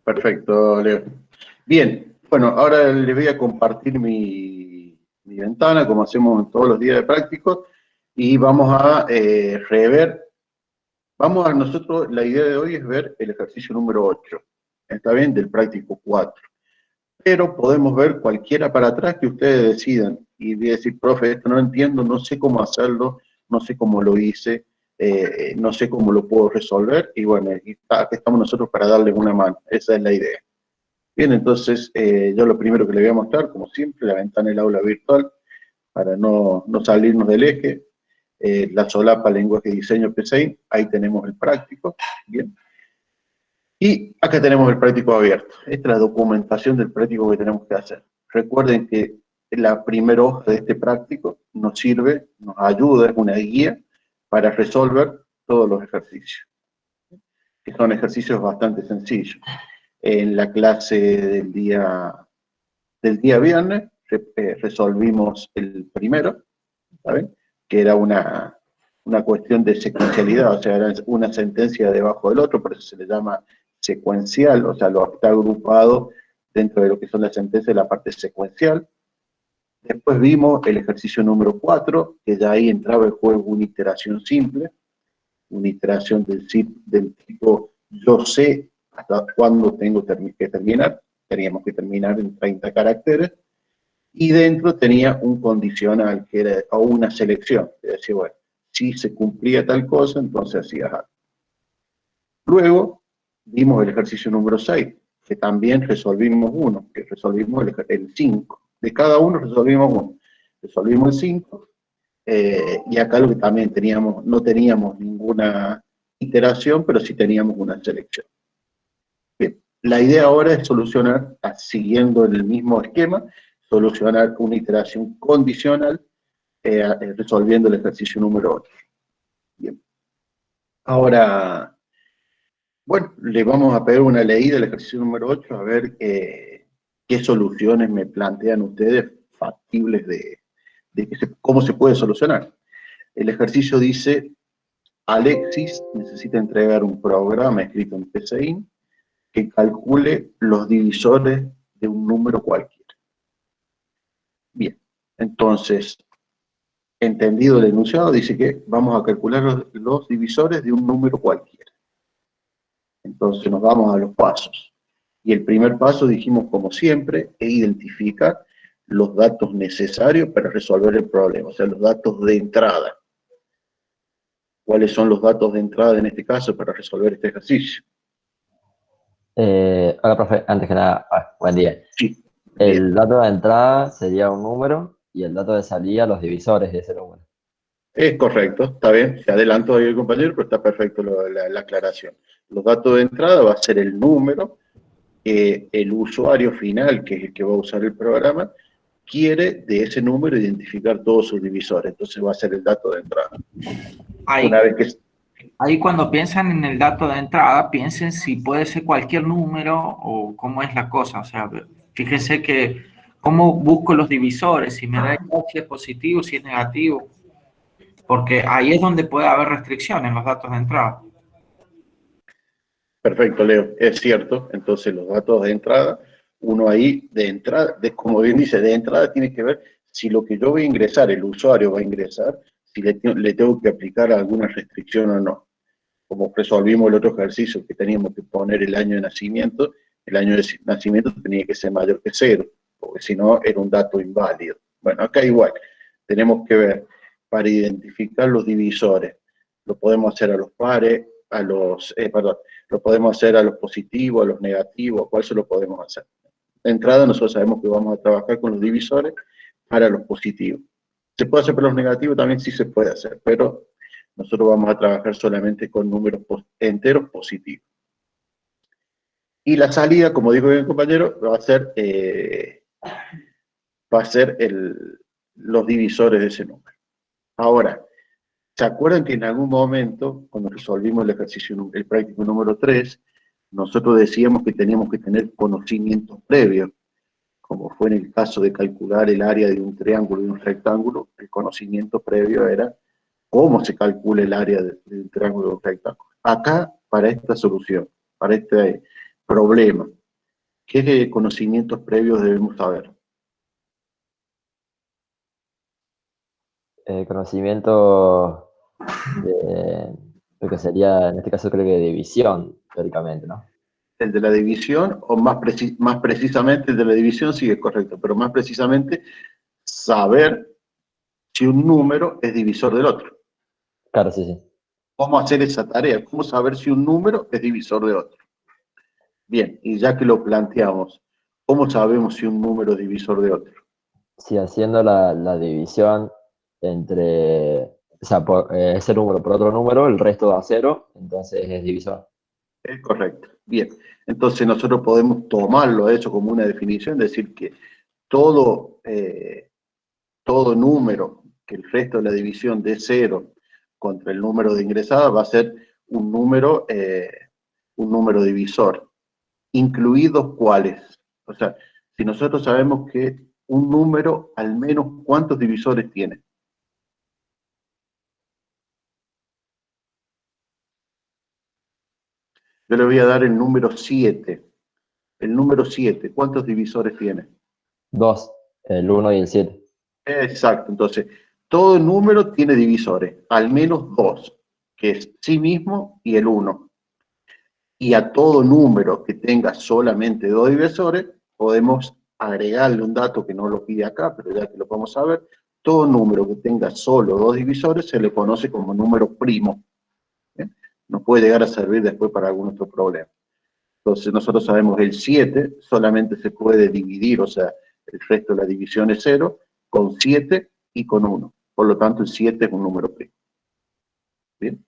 Perfecto, Leo. Bien, bueno, ahora les voy a compartir mi ventana, como hacemos todos los días de prácticos, y vamos a rever. Nosotros, la idea de hoy es ver el ejercicio número 8, ¿está bien? Del práctico 4. Pero podemos ver cualquiera para atrás que ustedes decidan. Y voy a decir, profe, esto no entiendo, no sé cómo hacerlo, no sé cómo lo hice, no sé cómo lo puedo resolver. Y bueno, aquí estamos nosotros para darles una mano. Esa es la idea. Bien, entonces yo lo primero que les voy a mostrar, como siempre, la ventana del aula virtual, para no salirnos del eje. La solapa lenguaje de diseño PCI, ahí tenemos el práctico. Bien. Y acá tenemos el práctico abierto. Esta es la documentación del práctico que tenemos que hacer. Recuerden que la primera hoja de este práctico nos sirve, nos ayuda, es una guía para resolver todos los ejercicios, que son ejercicios bastante sencillos. En la clase del día viernes resolvimos el primero, ¿saben? Que era una cuestión de secuencialidad, o sea, era una sentencia debajo del otro, por eso se le llama secuencial, o sea, lo está agrupado dentro de lo que son las sentencias de la parte secuencial. Después vimos el ejercicio número 4, que ya ahí entraba el juego una iteración simple, una iteración del tipo yo sé hasta cuándo tengo que terminar, teníamos que terminar en 30 caracteres, y dentro tenía un condicional, que era, o una selección, que decía, bueno, si se cumplía tal cosa, entonces hacías algo. Luego vimos el ejercicio número 6, que también resolvimos uno, que resolvimos el 5. De cada uno resolvimos uno. Resolvimos el 5, y acá lo que también teníamos, no teníamos ninguna iteración, pero sí teníamos una selección. Bien, la idea ahora es solucionar, siguiendo el mismo esquema, solucionar una iteración condicional, resolviendo el ejercicio número 8. Bien. Ahora, bueno, le vamos a pedir una leída al ejercicio número 8, a ver qué soluciones me plantean ustedes factibles de cómo se puede solucionar. El ejercicio dice, Alexis necesita entregar un programa escrito en PCI que calcule los divisores de un número cualquiera. Bien, entonces, entendido el enunciado, dice que vamos a calcular los divisores de un número cualquiera. Entonces nos vamos a los pasos. Y el primer paso, dijimos como siempre, es identificar los datos necesarios para resolver el problema, o sea, los datos de entrada. ¿Cuáles son los datos de entrada en este caso para resolver este ejercicio? Hola, profe. Antes que nada, buen día. Sí. El dato de entrada sería un número y el dato de salida los divisores de ese número. Es correcto, está bien, se adelantó ahí el compañero, pero está perfecto la aclaración. Los datos de entrada va a ser el número que el usuario final, que es el que va a usar el programa, quiere de ese número identificar todos sus divisores, entonces va a ser el dato de entrada. Una vez que... Ahí cuando piensan en el dato de entrada, piensen si puede ser cualquier número o cómo es la cosa. O sea, fíjense que cómo busco los divisores, si me da igual si es positivo, si es negativo. Porque ahí es donde puede haber restricciones en los datos de entrada. Perfecto, Leo, es cierto. Entonces los datos de entrada, uno ahí de entrada, como bien dice, de entrada tiene que ver si lo que yo voy a ingresar, el usuario va a ingresar, si le tengo que aplicar alguna restricción o no. Como resolvimos el otro ejercicio que teníamos que poner el año de nacimiento, el año de nacimiento tenía que ser mayor que 0, porque si no era un dato inválido. Bueno, acá igual, tenemos que ver para identificar los divisores. Lo podemos hacer a los pares, lo podemos hacer a los positivos, a los negativos, ¿cuál se lo podemos hacer? De entrada nosotros sabemos que vamos a trabajar con los divisores para los positivos. ¿Se puede hacer para los negativos? También sí se puede hacer, pero nosotros vamos a trabajar solamente con números enteros positivos. Y la salida, como dijo el compañero, va a ser los divisores de ese número. Ahora, ¿se acuerdan que en algún momento, cuando resolvimos el ejercicio, el práctico número 3, nosotros decíamos que teníamos que tener conocimientos previos, como fue en el caso de calcular el área de un triángulo y un rectángulo? El conocimiento previo era cómo se calcula el área de un triángulo y un rectángulo. Acá, para esta solución, para este problema. ¿Qué conocimientos previos debemos saber? Conocimiento de lo que sería, en este caso creo que de división, teóricamente, ¿no? El de la división, o más precisamente el de la división, sí es correcto, pero más precisamente saber si un número es divisor del otro. Claro, sí, sí. ¿Cómo hacer esa tarea? ¿Cómo saber si un número es divisor de otro? Bien, y ya que lo planteamos, ¿cómo sabemos si un número es divisor de otro? Si haciendo la división entre, o sea, por, ese número por otro número, el resto da cero, entonces es divisor. Es correcto. Bien, entonces nosotros podemos tomarlo eso como una definición, decir que todo, todo número que el resto de la división de cero contra el número de ingresadas va a ser un número divisor, incluidos cuáles. O sea, si nosotros sabemos que un número al menos cuántos divisores tiene. Yo le voy a dar el número 7. El número 7, ¿cuántos divisores tiene? 2, el 1 y el 7. Exacto, entonces, todo número tiene divisores, al menos dos, que es sí mismo y el 1. Y a todo número que tenga solamente dos divisores, podemos agregarle un dato que no lo pide acá, pero ya que lo podemos saber, todo número que tenga solo dos divisores se le conoce como número primo. ¿Bien? Nos puede llegar a servir después para algún otro problema. Entonces nosotros sabemos que el 7 solamente se puede dividir, o sea, el resto de la división es 0, con 7 y con 1. Por lo tanto, el 7 es un número primo. Bien.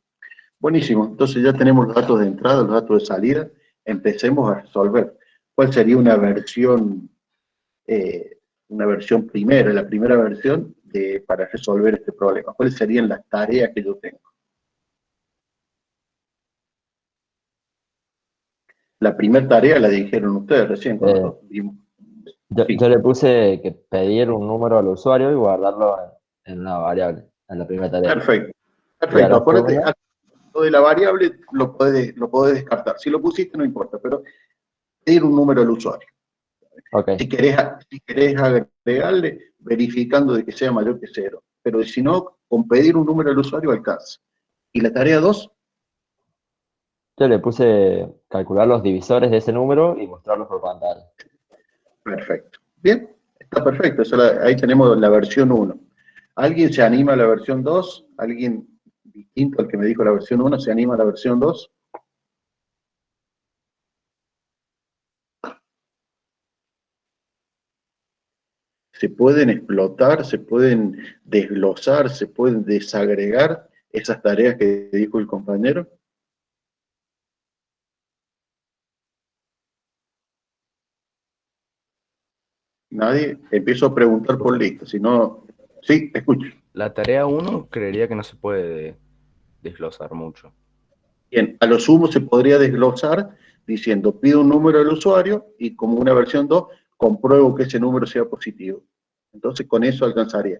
Buenísimo. Entonces ya tenemos los datos de entrada, los datos de salida. Empecemos a resolver. ¿Cuál sería una versión primera, la primera versión para resolver este problema? ¿Cuáles serían las tareas que yo tengo? La primera tarea la dijeron ustedes recién cuando vimos. Sí. Yo le puse que pedir un número al usuario y guardarlo en una variable, en la primera tarea. Perfecto. Y a Perfecto. la Acuérdate, segunda, lo de la variable lo podés descartar. Si lo pusiste no importa, pero pedir un número al usuario. ok, Si querés agregarle, verificando de que sea mayor que 0. Pero si no, con pedir un número al usuario alcanza. ¿Y la tarea 2? yo le puse calcular los divisores de ese número y mostrarlos por pantalla. Perfecto. Bien, está perfecto. Ahí tenemos la versión 1. ¿Alguien se anima a la versión 2? ¿Alguien distinto al que me dijo la versión 1 se anima a la versión 2? Se pueden explotar, se pueden desglosar, se pueden desagregar esas tareas que dijo el compañero. Nadie, empiezo a preguntar por listo, si no, sí, escucho. La tarea 1 creería que no se puede desglosar mucho. Bien, a lo sumo se podría desglosar diciendo, pido un número del usuario y como una versión 2, compruebo que ese número sea positivo. Entonces con eso alcanzaría.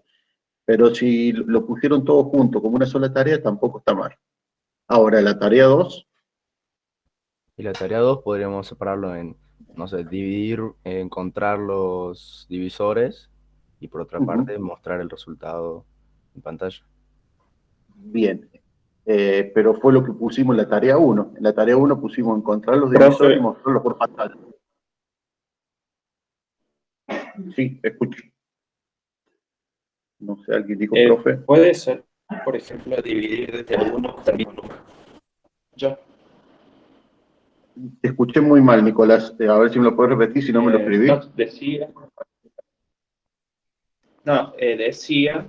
Pero si lo pusieron todo junto como una sola tarea, tampoco está mal. Ahora, la tarea 2, Y la tarea 2 podríamos separarlo en, no sé, dividir, encontrar los divisores y por otra parte mostrar el resultado en pantalla. bien. Pero fue lo que pusimos en la tarea 1. En la tarea 1 pusimos encontrar los divisores y mostrarlos por pantalla. Sí, escucho. No sé, alguien dijo, profe. Puede ser, por ejemplo, dividir desde el 1 hasta el mismo número. Yo. Te escuché muy mal, Nicolás. A ver si me lo puedes repetir, si no me lo escribí. Decía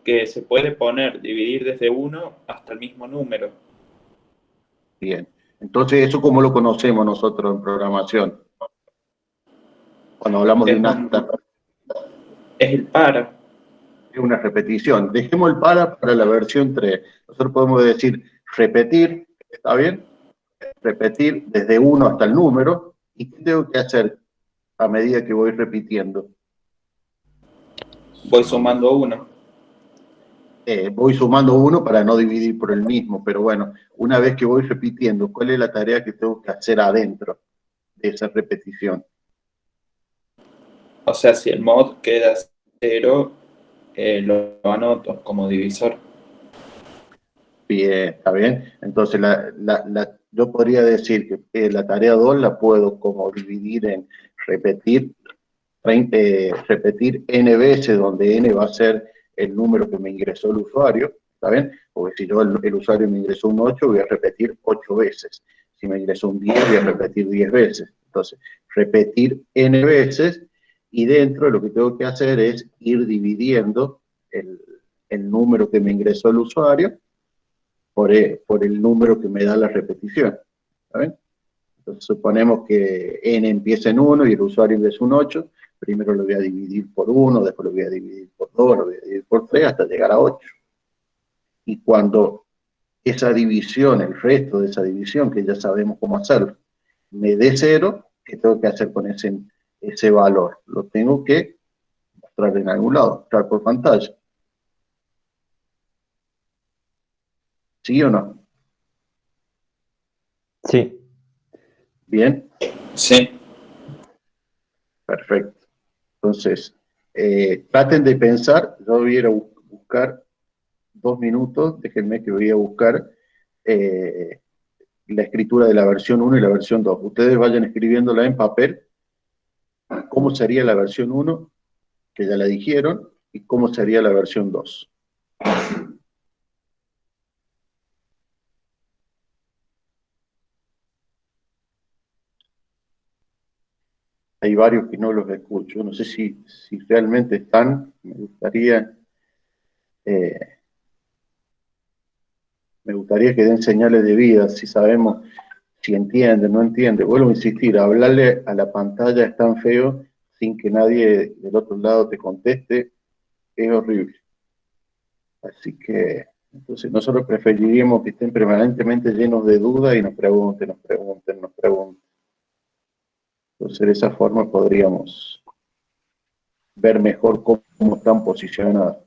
que se puede poner, dividir desde 1 hasta el mismo número. Bien. Entonces, ¿eso cómo lo conocemos nosotros en programación? Cuando hablamos de un acta. Es el para. Es una repetición. Dejemos el para la versión 3. Nosotros podemos decir repetir, ¿está bien? Repetir desde 1 hasta el número. ¿Y qué tengo que hacer a medida que voy repitiendo? Voy sumando 1. Voy sumando 1 para no dividir por el mismo, pero bueno, una vez que voy repitiendo, ¿cuál es la tarea que tengo que hacer adentro? de esa repetición. O sea, si el mod queda 0, lo anoto como divisor. Bien, ¿está bien? Entonces, yo podría decir que la tarea 2 la puedo como dividir en repetir, repetir n veces, donde n va a ser el número que me ingresó el usuario, ¿está bien? Porque si yo el usuario me ingresó un 8, voy a repetir 8 veces. Si me ingresó un 10, voy a repetir 10 veces. Entonces, repetir n veces, y dentro lo que tengo que hacer es ir dividiendo el número que me ingresó el usuario por el número que me da la repetición. ¿Está bien? Entonces suponemos que n empieza en 1 y el usuario ingresa un 8, primero lo voy a dividir por 1, después lo voy a dividir por 2, lo voy a dividir por 3, hasta llegar a 8. Y cuando esa división, el resto de esa división, que ya sabemos cómo hacerlo, me dé 0, ¿qué tengo que hacer con ese valor? Lo tengo que mostrar en algún lado, mostrar por pantalla. ¿Sí o no? Sí. ¿Bien? Sí. Perfecto. Entonces, traten de pensar, yo voy a ir a buscar 2 minutos, déjenme que voy a buscar la escritura de la versión 1 y la versión 2. Ustedes vayan escribiéndola en papel, cómo sería la versión 1, que ya la dijeron, y cómo sería la versión 2. Hay varios que no los escucho, no sé si realmente están, me gustaría que den señales de vida, si sabemos, si entienden, no entienden. Vuelvo a insistir, hablarle a la pantalla es tan feo sin que nadie del otro lado te conteste, es horrible. Así que, entonces, nosotros preferiríamos que estén permanentemente llenos de dudas y nos pregunten. Entonces, de esa forma podríamos ver mejor cómo están posicionados.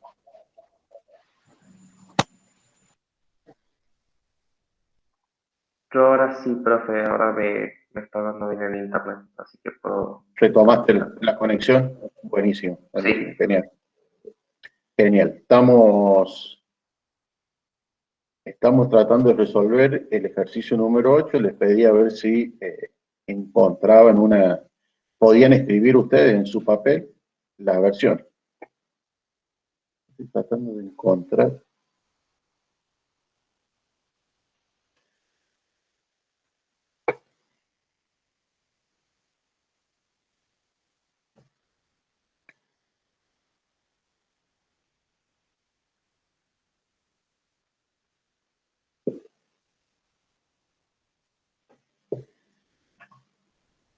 Yo ahora sí, profe, ahora me está dando bien el internet, así que puedo... ¿Retomaste la conexión? Buenísimo, Sí. genial. Genial. Estamos tratando de resolver el ejercicio número 8. Les pedí a ver si encontraban podían escribir ustedes en su papel la versión. Estoy tratando de encontrar.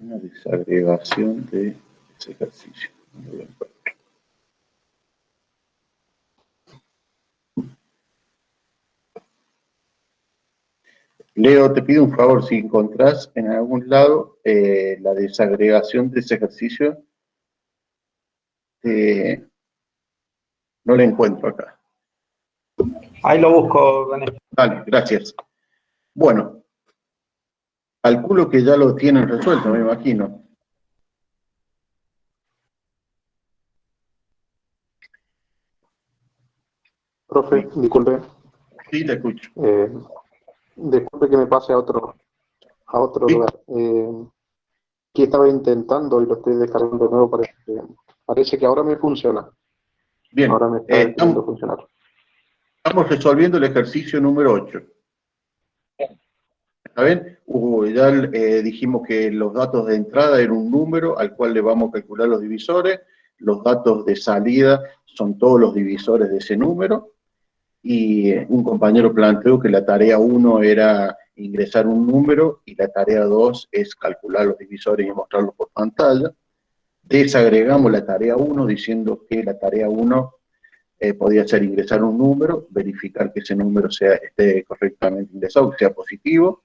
Una desagregación de ese ejercicio. Leo, te pido un favor, si encontrás en algún lado la desagregación de ese ejercicio, no la encuentro acá. Ahí lo busco, Daniel. Vale, gracias. Bueno, calculo que ya lo tienen resuelto, me imagino. Profe, disculpe. Sí, te escucho. Disculpe que me pase a otro Sí. lugar. Que estaba intentando y lo estoy descargando de nuevo. Parece que ahora me funciona. Bien, Ahora me está empezando a funcionar. estamos resolviendo el ejercicio número 8. ¿Está bien? Ya dijimos que los datos de entrada eran un número al cual le vamos a calcular los divisores. Los datos de salida son todos los divisores de ese número. Y un compañero planteó que la tarea 1 era ingresar un número y la tarea 2 es calcular los divisores y mostrarlos por pantalla. Desagregamos la tarea 1 diciendo que la tarea 1 podía ser ingresar un número, verificar que ese número esté correctamente ingresado, que sea positivo.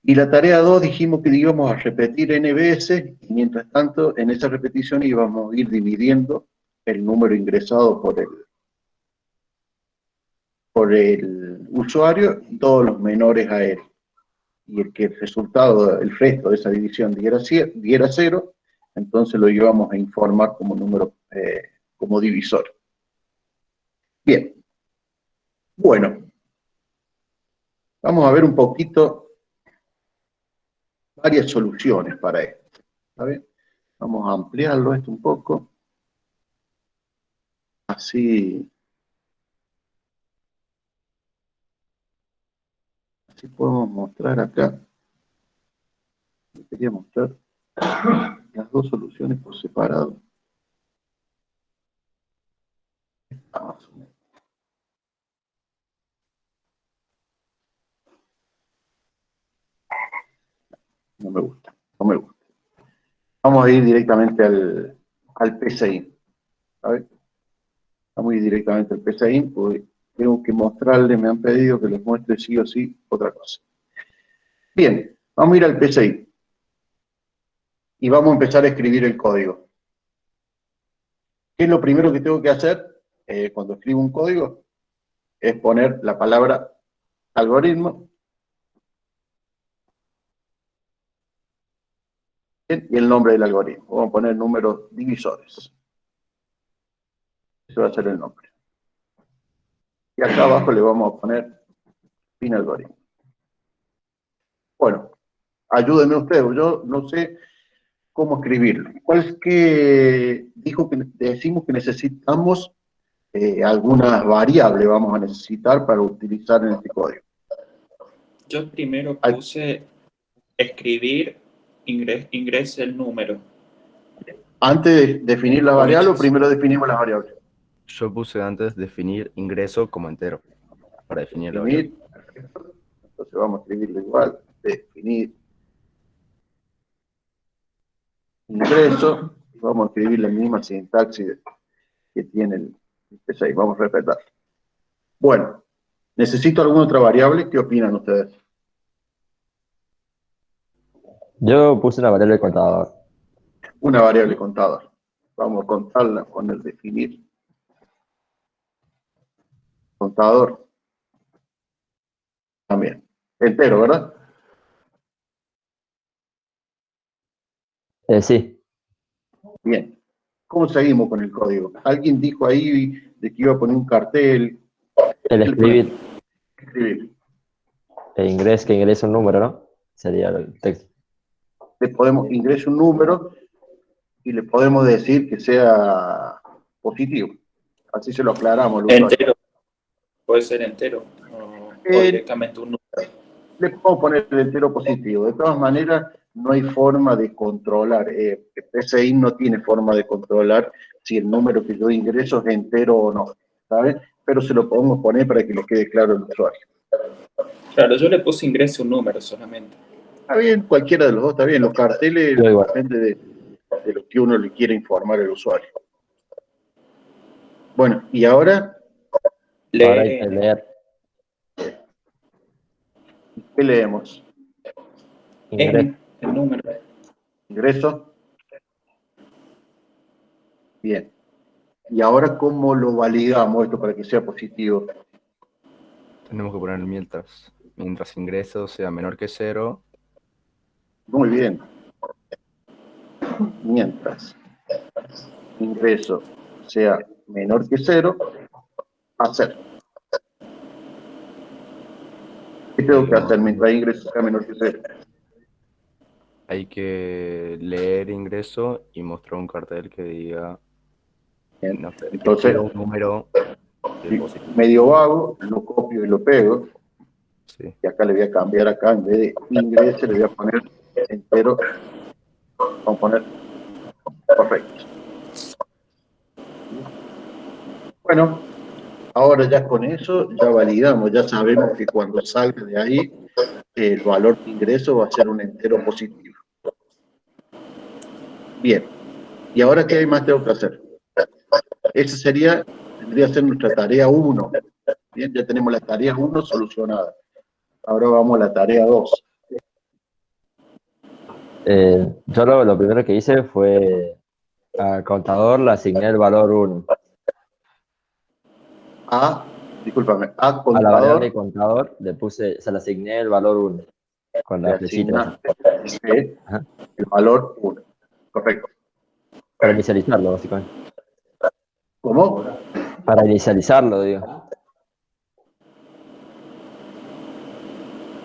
Y la tarea 2 dijimos que íbamos a repetir n veces, y mientras tanto en esa repetición íbamos a ir dividiendo el número ingresado por el usuario y todos los menores a él. y el que el resultado, el resto de esa división diera 0, entonces lo íbamos a informar como número, como divisor. Bien. Bueno, vamos a ver un poquito varias soluciones para esto. ¿Está bien? Vamos a ampliarlo esto un poco. Así podemos mostrar acá. Quería mostrar las dos soluciones por separado. No me gusta, no me gusta. Vamos a ir directamente al PCI. ¿Sabes? Vamos a ir directamente al PCI porque tengo que mostrarles, me han pedido que les muestre sí o sí otra cosa. Bien, vamos a ir al PCI. Y vamos a empezar a escribir el código. ¿Qué es lo primero que tengo que hacer cuando escribo un código? Es poner la palabra algoritmo y el nombre del algoritmo. Vamos a poner números divisores. Ese va a ser el nombre. Y acá abajo le vamos a poner fin algoritmo. Bueno, ayúdenme ustedes, yo no sé cómo escribirlo. ¿Cuál es que dijo que decimos que necesitamos algunas variables vamos a necesitar para utilizar en este código? Yo primero puse escribir, ingrese el número. Antes de definir la variable, o primero definimos las variables. Yo puse antes definir ingreso como entero, para definir la variable. Entonces vamos a escribirlo igual, definir ingreso, y vamos a escribir la misma sintaxis que tiene el PCI, vamos a respetar. Bueno, ¿necesito alguna otra variable? ¿Qué opinan ustedes? Yo puse una variable contador. Una variable contador. Vamos a contarla con el definir contador. También. Entero, ¿verdad? Sí. Bien. ¿Cómo seguimos con el código? Alguien dijo ahí de que iba a poner un cartel. El escribir. Escribir. Que ingrese un número, ¿no? Sería el texto. Le podemos ingresar un número y le podemos decir que sea positivo. Así se lo aclaramos. Entero. Puede ser entero. O directamente un número. Le puedo poner el entero positivo. De todas maneras, no hay forma de controlar. PCI no tiene forma de controlar si el número que yo ingreso es entero o no. ¿Sabes? Pero se lo podemos poner para que le quede claro al usuario. Claro, yo le puse ingrese un número solamente. Está bien, cualquiera de los dos está bien. Los carteles depende de lo que uno le quiere informar al usuario. Bueno, y ahora Ahora hay que leer. ¿Qué leemos? Ingreso. El número. Ingreso. Bien. ¿Y ahora cómo lo validamos esto para que sea positivo? Tenemos que poner mientras ingreso sea menor que 0. Muy bien. Mientras ingreso sea menor que 0, hacer. ¿Qué tengo que hacer mientras ingreso sea menor que 0? Hay que leer ingreso y mostrar un cartel que diga, no sé, Entonces, un número positivo. Medio vago, lo copio y lo pego. Sí. Y acá le voy a cambiar acá, en vez de ingreso, le voy a poner entero. Vamos a poner correcto. Bueno, ahora ya con eso ya validamos, ya sabemos que cuando salga de ahí, el valor de ingreso va a ser un entero positivo. Bien. ¿Y ahora qué más tengo que hacer? Esa tendría que ser nuestra tarea 1. Bien, ya tenemos la tarea 1 solucionada. Ahora vamos a la tarea 2. Yo lo primero que hice fue al contador le asigné el valor 1. Discúlpame, a A la variable contador. contador se le asigné el valor 1. con le la flechita. asignaste el valor 1. Correcto. Para inicializarlo, básicamente. ¿Cómo? Para inicializarlo, digo.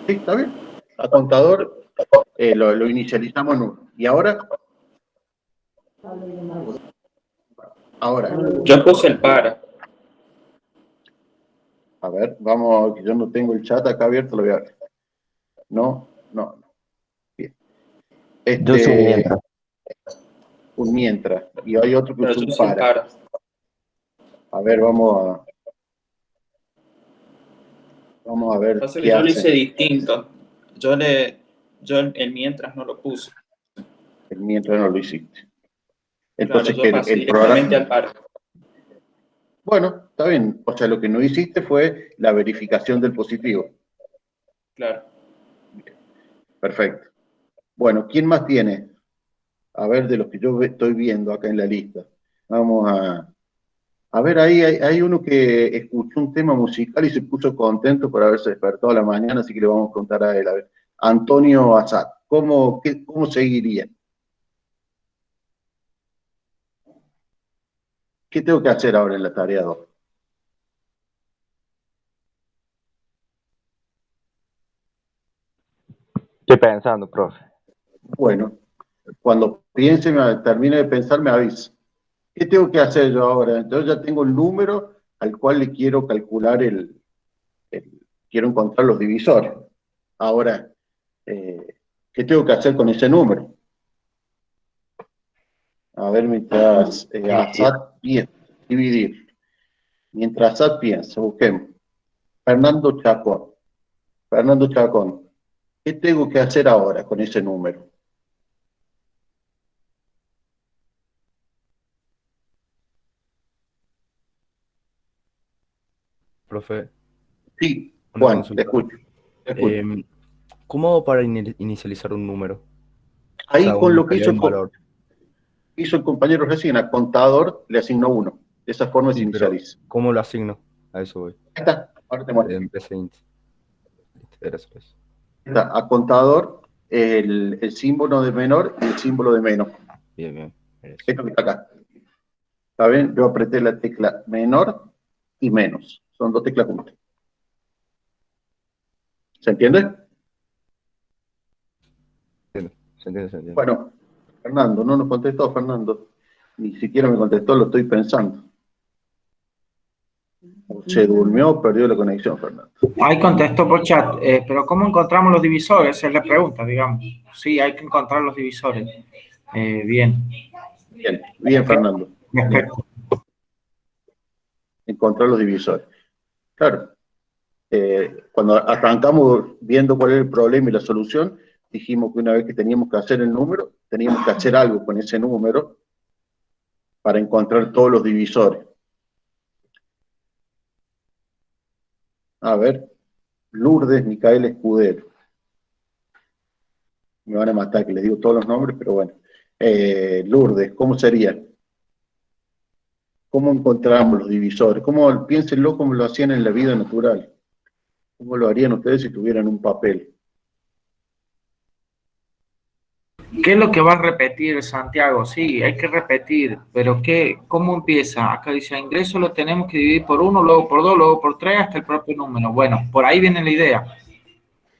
Sí, está bien. A contador lo inicializamos en 1. ¿Y ahora? Ahora. Yo puse el para. A ver, vamos, que yo no tengo el chat acá abierto, lo voy a ver. No. Bien. Yo uso un mientras. Un mientras. Y hay otro que Pero usa yo un puse el para. para. A ver, vamos a ver Pasa que qué yo lo hice hace. distinto. Yo el mientras no lo puse. El mientras no lo hiciste. Claro, Entonces, yo que pasé el directamente programa... al para. Bueno, está bien. O sea, lo que no hiciste fue la verificación del positivo. Claro. Perfecto. Bueno, ¿quién más tiene? A ver, de los que yo estoy viendo acá en la lista. Vamos a ver, ahí hay uno que escuchó un tema musical y se puso contento por haberse despertado a la mañana, así que le vamos a contar a él. A ver, Antonio Azad, ¿cómo seguiría? ¿Qué tengo que hacer ahora en la tarea 2? Estoy pensando, profe. Bueno, cuando piense, termine de pensar, me avisa. ¿Qué tengo que hacer yo ahora? Entonces ya tengo el número al cual le quiero calcular quiero encontrar los divisores. Ahora, ¿qué tengo que hacer con ese número? A ver, mientras Azad piensa, dividir. Mientras Azad piensa, busquemos. Fernando Chacón. Fernando Chacón, ¿qué tengo que hacer ahora con ese número? Profe, Sí, una Juan, te consulta. escucho. ¿Cómo hago para inicializar un número? O Ahí sea, con lo que cambiar un valor. hizo el compañero recién, a contador le asignó 1. De esa forma se Sí, pero inicializa. ¿cómo lo asigno? A eso voy. Ahí está, ahora te muestro. Empecé int. Gracias. Está, a contador, el símbolo de menor y el símbolo de menos. Bien. Gracias. Esto que está acá. ¿Está bien? Yo apreté la tecla menor y menos. Son 2 teclas juntas. ¿Se entiende? Se entiende. Bueno, Fernando, no nos contestó Fernando. Ni siquiera me contestó, lo estoy pensando. Se durmió, perdió la conexión, Fernando. Ahí contestó por chat, pero ¿cómo encontramos los divisores? Esa es la pregunta, digamos. Sí, hay que encontrar los divisores. Bien. Bien, Fernando. Perfecto. Encontrar los divisores. Claro. Cuando arrancamos viendo cuál era el problema y la solución, dijimos que una vez que teníamos que hacer el número, teníamos que hacer algo con ese número para encontrar todos los divisores. A ver, Lourdes Micael Escudero. Me van a matar que les digo todos los nombres, pero bueno. Lourdes, ¿cómo sería? ¿Cómo encontramos los divisores? Piénsenlo como lo hacían en la vida natural. ¿Cómo lo harían ustedes si tuvieran un papel? ¿Qué es lo que va a repetir, Santiago? Sí, hay que repetir, pero ¿cómo empieza? Acá dice, ingreso lo tenemos que dividir por 1, luego por 2, luego por 3, hasta el propio número. Bueno, por ahí viene la idea.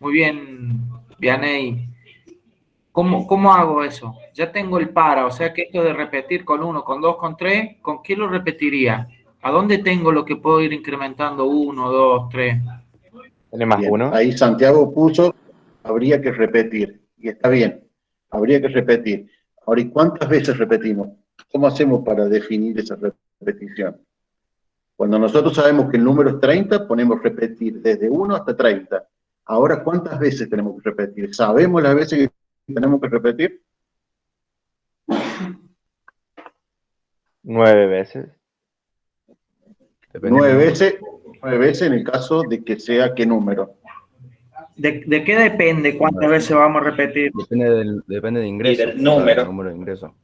Muy bien, Vianey. ¿Cómo hago eso? Ya tengo el para, o sea que esto de repetir con 1, con 2, con 3, ¿con qué lo repetiría? ¿A dónde tengo lo que puedo ir incrementando? 1, 2, 3. ¿Tiene más Bien, 1? ahí Santiago puso, habría que repetir. Y está bien, habría que repetir. Ahora, ¿y cuántas veces repetimos? ¿Cómo hacemos para definir esa repetición? Cuando nosotros sabemos que el número es 30, ponemos repetir desde 1 hasta 30. Ahora, ¿cuántas veces tenemos que repetir? ¿Sabemos las veces que tenemos que repetir? 9 veces. Depende 9 cómo- veces, 9 veces en el caso de que sea qué número. ¿De qué depende cuántas veces vamos a repetir? Depende de ingreso. del O sea, número. del número de ingreso.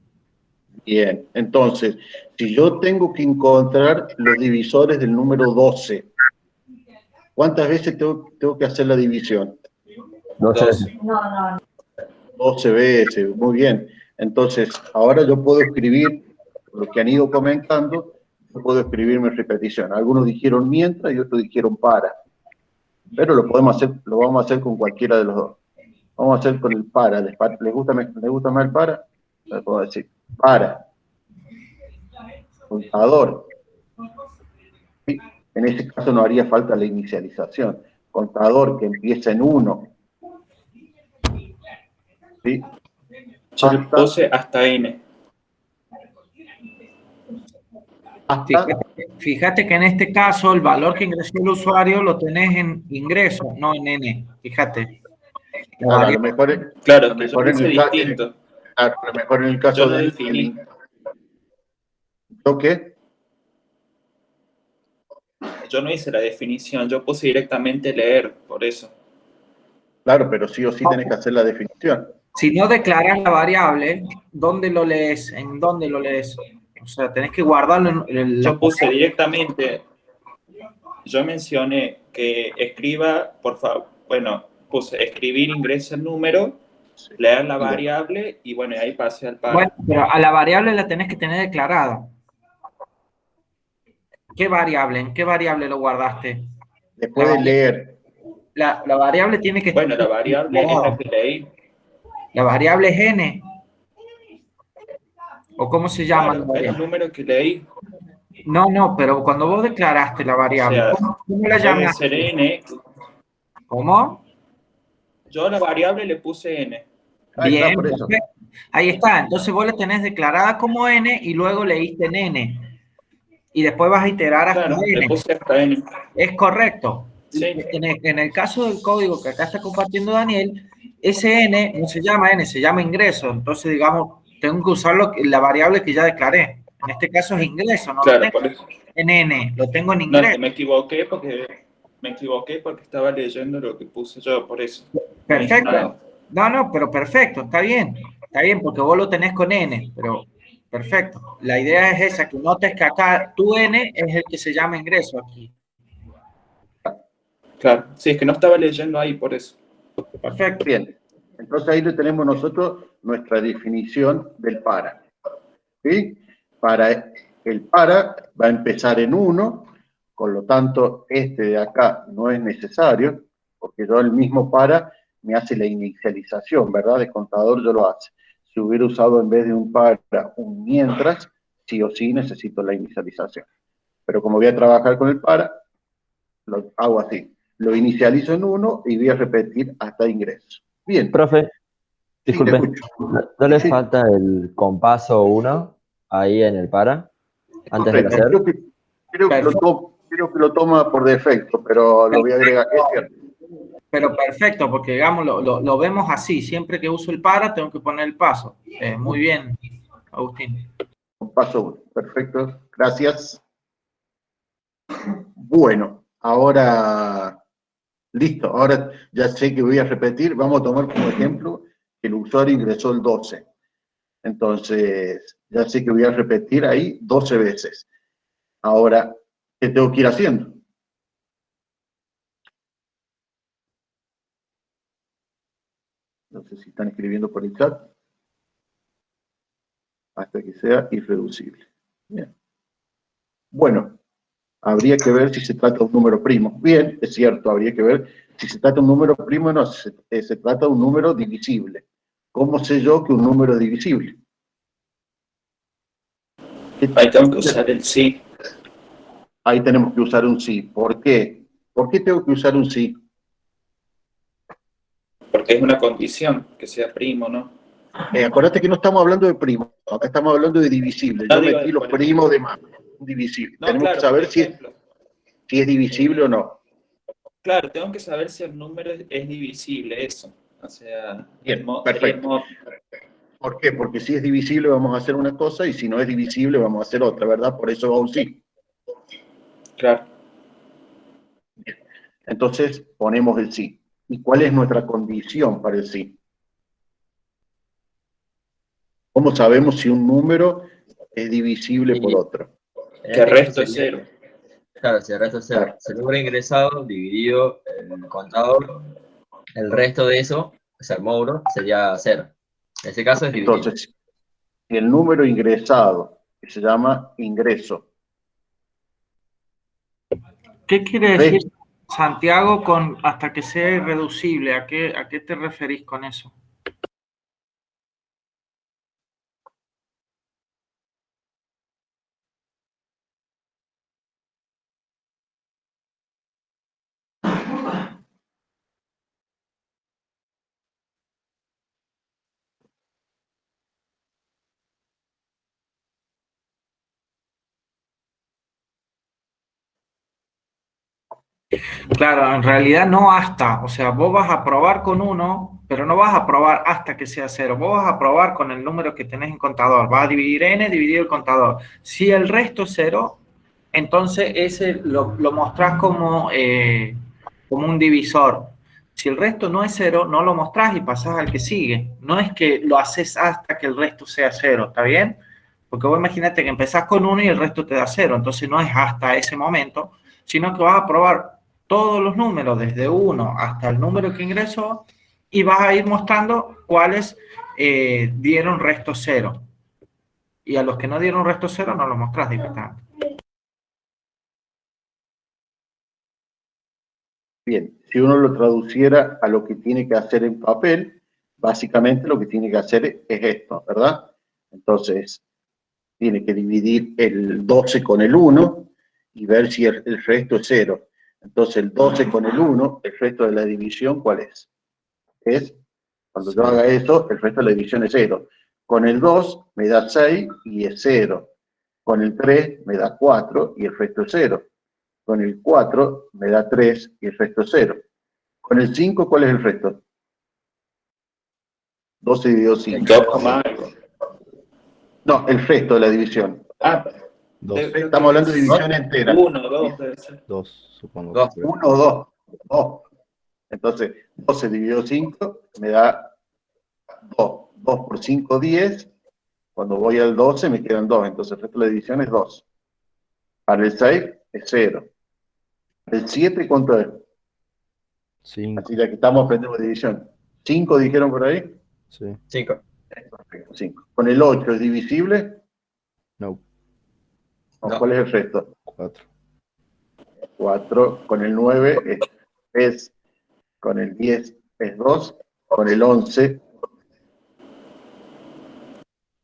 Bien, entonces, si yo tengo que encontrar los divisores del número 12, ¿cuántas veces tengo que hacer la división? 12 12. veces. 12 veces, muy bien. Entonces, ahora yo puedo escribir lo que han ido comentando, yo puedo escribir mi repetición. Algunos dijeron mientras y otros dijeron para. Pero lo vamos a hacer con cualquiera de los dos. Vamos a hacer con el para. ¿Les gusta más el para? Les puedo decir, para. Contador. ¿Sí? En este caso no haría falta la inicialización. Contador que empieza en 1. ¿Sí? Yo le puse hasta N. Fíjate que en este caso el valor que ingresó el usuario lo tenés en ingreso, no en N. Fíjate. Claro, a lo mejor en distinto. A lo mejor en el caso Yo lo del definí. ¿Yo qué? Yo no hice la definición, yo puse directamente leer, por eso. Claro, pero sí o sí tenés que hacer la definición. Si no declaras la variable, ¿dónde lo lees? ¿En dónde lo lees? O sea, tenés que guardarlo en Yo puse directamente, yo mencioné que escriba, por favor, bueno, puse escribir, ingresa el número, Sí. leer la variable y bueno, y ahí pasé al para. Bueno, pero a la variable la tenés que tener declarada. ¿Qué variable? ¿En qué variable lo guardaste? Después de leer. La variable tiene que Bueno, estar la variable es la que leí. La variable es n. ¿O cómo se llama? Claro, es el número que leí. No, pero cuando vos declaraste la variable, O sea, ¿cómo la debe llamaste? ser N. ¿Cómo? Yo a la variable le puse N. Bien, perfecto. Ahí está. Entonces vos la tenés declarada como n y luego leíste en n. Y después vas a iterar hasta Claro, n. le puse hasta N. Es correcto. Sí. En el caso del código que acá está compartiendo Daniel, ese n no se llama n, se llama ingreso. Entonces, digamos, tengo que usar la variable que ya declaré. En este caso es ingreso, no Claro, lo tengo en n, lo tengo en ingreso. No, me equivoqué porque estaba leyendo lo que puse yo, por eso. Perfecto. No, pero perfecto, está bien porque vos lo tenés con n, pero perfecto. La idea es esa, que notes que acá tu n es el que se llama ingreso aquí. Claro, sí, es que no estaba leyendo ahí, por eso. Perfecto. Bien, entonces ahí le tenemos nosotros nuestra definición del para. ¿Sí? El para va a empezar en 1, con lo tanto este de acá no es necesario, porque yo el mismo para me hace la inicialización, ¿verdad? De contador yo lo hace. Si hubiera usado en vez de un para un mientras, sí o sí necesito la inicialización. Pero como voy a trabajar con el para, lo hago así. Lo inicializo en 1 y voy a repetir hasta ingreso. Bien. Profe, disculpe, Sí, ¿no les falta el compaso 1 ahí en el para? Antes de hacer. Creo que lo toma por defecto, pero lo voy a agregar. Es cierto. Pero perfecto, porque digamos, lo vemos así. Siempre que uso el para, tengo que poner el paso. Muy bien, Agustín. Paso 1. Perfecto. Gracias. Bueno, ahora, listo. Ahora ya sé que voy a repetir. Vamos a tomar como ejemplo que el usuario ingresó el 12. Entonces, ya sé que voy a repetir ahí 12 veces. Ahora, ¿qué tengo que ir haciendo? No sé si están escribiendo por el chat. Hasta que sea irreducible. Bien. Bueno, habría que ver si se trata de un número primo. Bien, es cierto, habría que ver si se trata de un número primo o no, se trata de un número divisible. ¿Cómo sé yo que un número es divisible? Ahí tengo que usar el sí. Ahí tenemos que usar un sí. ¿Por qué? ¿Por qué tengo que usar un sí? Porque es una condición que sea primo, ¿no? Acordate que no estamos hablando de primo, acá estamos hablando de divisible. Yo metí los primos de más, divisible. No, tenemos que saber si es divisible o no. Claro, tengo que saber si el número es divisible, eso. O sea, bien, perfecto. ¿Por qué? Porque si es divisible vamos a hacer una cosa y si no es divisible vamos a hacer otra, ¿verdad? Por eso va un sí. Claro. Bien. Entonces ponemos el sí. ¿Y cuál es nuestra condición para el sí? ¿Cómo sabemos si un número es divisible por otro? Que el resto es 0. Claro, si el resto es 0. Claro. Si el número ingresado dividido el contador el resto de eso, o sea, el módulo, sería 0. En ese caso es dividir. Entonces, el número ingresado, que se llama ingreso. ¿Qué quiere decir, Santiago, con hasta que sea irreducible? ¿A qué te referís con eso? Claro, en realidad no hasta, o sea, vos vas a probar con 1, pero no vas a probar hasta que sea 0, vos vas a probar con el número que tenés en contador, vas a dividir n, dividir el contador. Si el resto es 0, entonces ese lo mostrás como un divisor. Si el resto no es 0, no lo mostrás y pasás al que sigue. No es que lo haces hasta que el resto sea 0, ¿está bien? Porque vos imagínate que empezás con 1 y el resto te da 0, entonces no es hasta ese momento, sino que vas a probar todos los números desde 1 hasta el número que ingresó y vas a ir mostrando cuáles dieron resto 0. Y a los que no dieron resto 0 no los mostrás directamente. Bien, si uno lo traduciera a lo que tiene que hacer en papel, básicamente lo que tiene que hacer es esto, ¿verdad? Entonces, tiene que dividir el 12 con el 1 y ver si el resto es 0. Entonces, el 12 con el 1, el resto de la división, ¿cuál es? Cuando yo haga eso, el resto de la división es 0. Con el 2 me da 6 y es 0. Con el 3 me da 4 y el resto es 0. Con el 4 me da 3 y el resto es 0. Con el 5, ¿cuál es el resto? 12 dividido 5. 2, algo. No, el resto de la división. Estamos hablando de división entera. 1, 2, debe ser. 2, supongo. 1 o 2. Entonces, 12 dividido 5 me da 2. 2 por 5, 10. Cuando voy al 12 me quedan 2. Entonces el resto de la división es 2. Para el 6 es 0. El 7, ¿cuánto es? 5. Así ya que estamos aprendiendo división. 5 dijeron por ahí. Sí. 5. Perfecto, 5. Con el 8 es divisible. No. No. ¿Cuál es el resto? 4. 4. Con el 9 es 3. Con el 10 es 2. Con el 11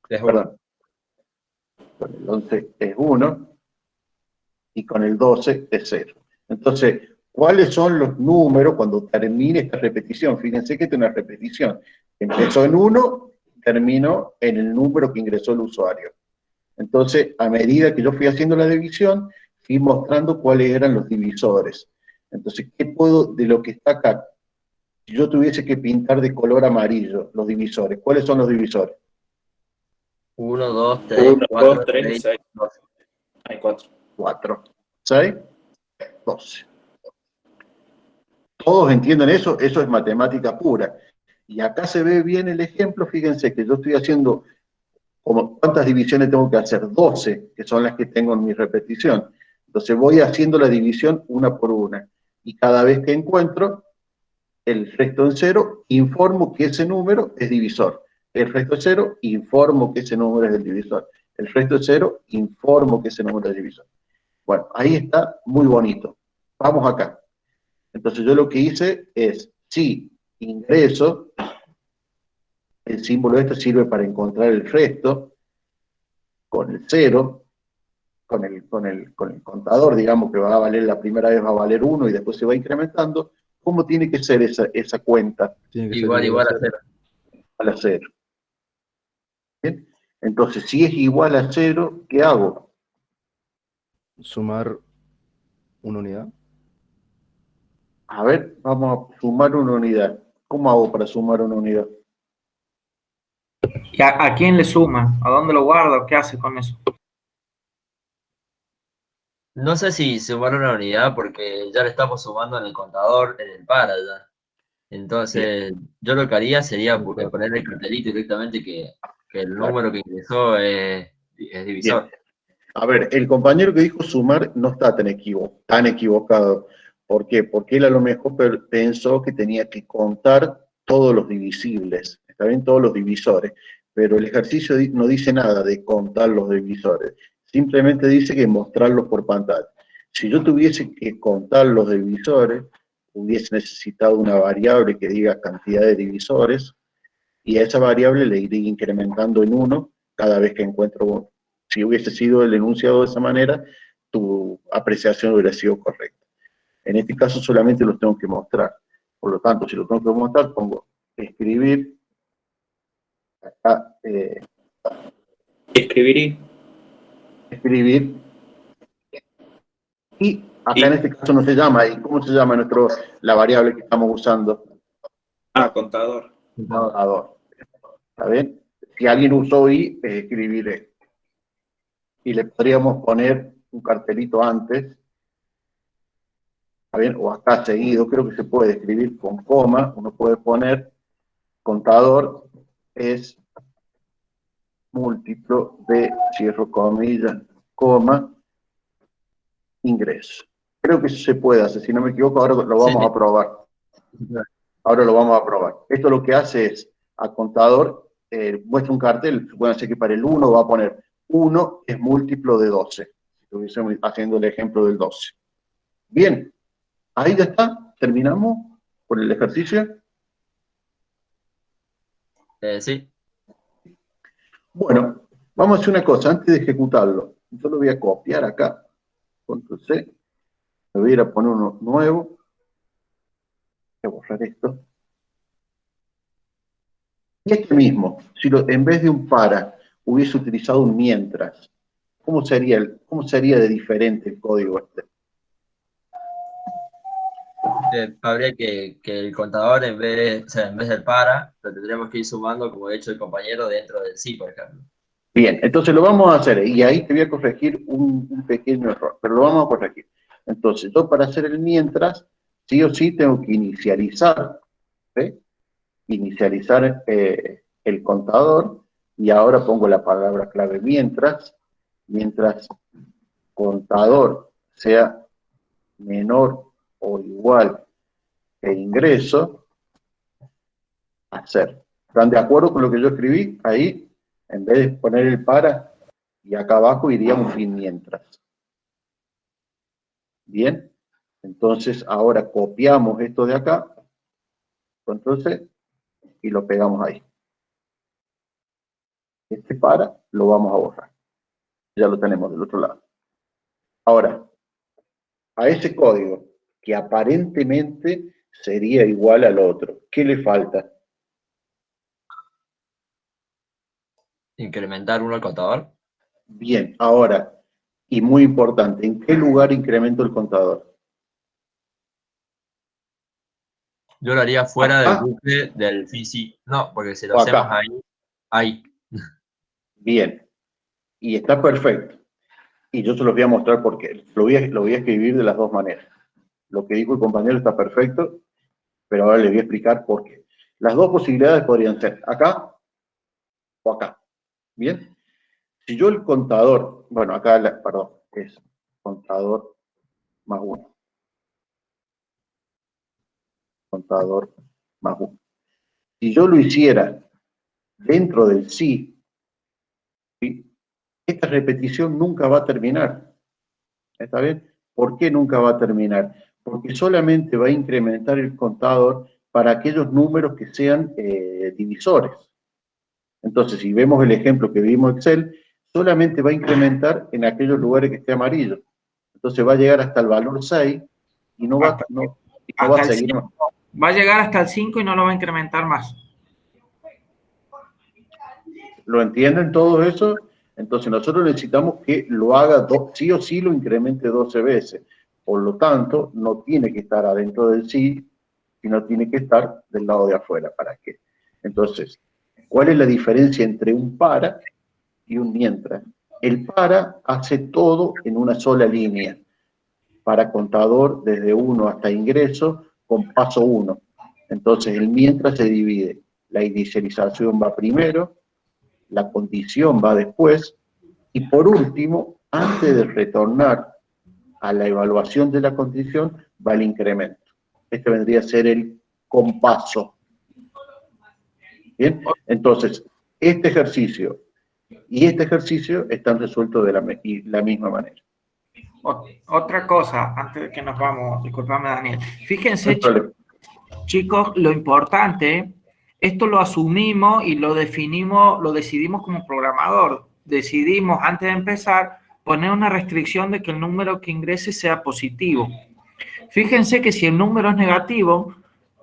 es 1. Perdón. Con el 11 es 1. Y con el 12 es 0. Entonces, ¿cuáles son los números cuando termine esta repetición? Fíjense que esta es una repetición. Empezó en 1, terminó en el número que ingresó el usuario. Entonces, a medida que yo fui haciendo la división, fui mostrando cuáles eran los divisores. Entonces, ¿qué puedo de lo que está acá? Si yo tuviese que pintar de color amarillo los divisores, ¿cuáles son los divisores? 1, 2, 3, 1, 4, 2, 3 y 6, 6. 12. Hay 4. 4, 6, 12. ¿Todos entienden eso? Eso es matemática pura. Y acá se ve bien el ejemplo, fíjense que yo estoy haciendo, como ¿cuántas divisiones tengo que hacer? 12, que son las que tengo en mi repetición. Entonces voy haciendo la división una por una. Y cada vez que encuentro el resto en 0, informo que ese número es divisor. El resto es 0, informo que ese número es el divisor. El resto es 0, informo que ese número es divisor. Bueno, ahí está muy bonito. Vamos acá. Entonces yo lo que hice es, si ingreso, el símbolo este sirve para encontrar el resto, con el 0, con el contador, digamos que va a valer, la primera vez va a valer 1 y después se va incrementando. ¿Cómo tiene que ser esa cuenta? Igual a 0. A la 0. ¿Bien? Entonces, si es igual a 0, ¿qué hago? Sumar una unidad. A ver, vamos a sumar una unidad. ¿Cómo hago para sumar una unidad? ¿Y a quién le suma? ¿A dónde lo guarda? ¿Qué hace con eso? No sé si sumar una unidad porque ya le estamos sumando en el contador, en el para ya. Entonces, yo lo que haría sería ponerle el cartelito directamente que el número que ingresó es divisor. Bien. A ver, el compañero que dijo sumar no está tan equivocado, ¿Por qué? Porque él a lo mejor pensó que tenía que contar todos los divisibles, está bien, todos los divisores, pero el ejercicio no dice nada de contar los divisores, simplemente dice que mostrarlos por pantalla. Si yo tuviese que contar los divisores, hubiese necesitado una variable que diga cantidad de divisores, y a esa variable le iría incrementando en 1 cada vez que encuentro uno. Si hubiese sido el enunciado de esa manera, tu apreciación hubiera sido correcta. En este caso solamente los tengo que mostrar. Por lo tanto, si lo tengo que mostrar, pongo escribir. Acá, Escribir. Y acá en este caso no se llama. ¿Y cómo se llama la variable que estamos usando? Contador. Contador. ¿Está bien? Si alguien usó i, escribiré. Y le podríamos poner un cartelito antes. ¿Está bien? O acá seguido, creo que se puede escribir con coma. Uno puede poner contador es múltiplo de, cierro comillas, coma, ingreso. Creo que eso se puede hacer, si no me equivoco, ahora lo vamos a probar. Ahora lo vamos a probar. Esto lo que hace es, a contador, muestra un cartel, se puede hacer que para el 1 va a poner 1 es múltiplo de 12. Si estuviésemos haciendo el ejemplo del 12. Bien, ahí ya está, terminamos con el ejercicio. Sí. Bueno, vamos a hacer una cosa, antes de ejecutarlo, yo lo voy a copiar acá, Control C, me voy a ir a poner uno nuevo, voy a borrar esto, y este mismo, si en vez de un para, hubiese utilizado un mientras, ¿cómo sería de diferente el código este? Habría que el contador, en vez del para, lo tendríamos que ir sumando, como ha hecho el compañero, dentro del sí, por ejemplo. Bien, entonces lo vamos a hacer, y ahí te voy a corregir un pequeño error, pero lo vamos a corregir. Entonces, yo para hacer el mientras, sí o sí tengo que inicializar, ¿sí? Inicializar el contador, y ahora pongo la palabra clave mientras contador sea menor o igual que ingreso, hacer. ¿Están de acuerdo con lo que yo escribí? Ahí, en vez de poner el para, y acá abajo iría un fin mientras. Bien, entonces ahora copiamos esto de acá, entonces, y lo pegamos ahí. Este para lo vamos a borrar. Ya lo tenemos del otro lado. Ahora, a ese código, que aparentemente sería igual al otro, ¿qué le falta? ¿Incrementar uno al contador? Bien, ahora, y muy importante, ¿en qué lugar incremento el contador? Yo lo haría fuera del bucle del FISI. No, porque si lo hacemos ahí. Bien, y está perfecto. Y yo se los voy a mostrar por qué. Lo voy a escribir de las dos maneras. Lo que dijo el compañero está perfecto, pero ahora les voy a explicar por qué. Las dos posibilidades podrían ser acá o acá. Bien. Si yo el contador, bueno, acá, perdón, es contador más 1. Contador más 1. Si yo lo hiciera dentro del sí, esta repetición nunca va a terminar. ¿Está bien? ¿Por qué nunca va a terminar? Porque solamente va a incrementar el contador para aquellos números que sean divisores. Entonces, si vemos el ejemplo que vimos en Excel, solamente va a incrementar en aquellos lugares que esté amarillo. Entonces va a llegar hasta el valor 6 y no va a seguir más. Va a llegar hasta el 5 y no lo va a incrementar más. ¿Lo entienden todo eso? Entonces nosotros necesitamos que lo haga sí o sí, lo incremente 12 veces. Por lo tanto, no tiene que estar adentro del sí, sino tiene que estar del lado de afuera. ¿Para qué? Entonces, ¿cuál es la diferencia entre un para y un mientras? El para hace todo en una sola línea. Para contador, desde 1 hasta ingreso, con paso 1. Entonces, el mientras se divide. La inicialización va primero, la condición va después, y por último, antes de retornar a la evaluación de la condición, va el incremento. Este vendría a ser el compaso. Bien, entonces, este ejercicio y este ejercicio están resueltos de la misma manera. Otra cosa, antes de que nos vamos, disculpame Daniel, No fíjense hay problema. chicos, lo importante, esto lo asumimos y lo definimos, lo decidimos como programador, decidimos antes de empezar poner una restricción de que el número que ingrese sea positivo. Fíjense que si el número es negativo,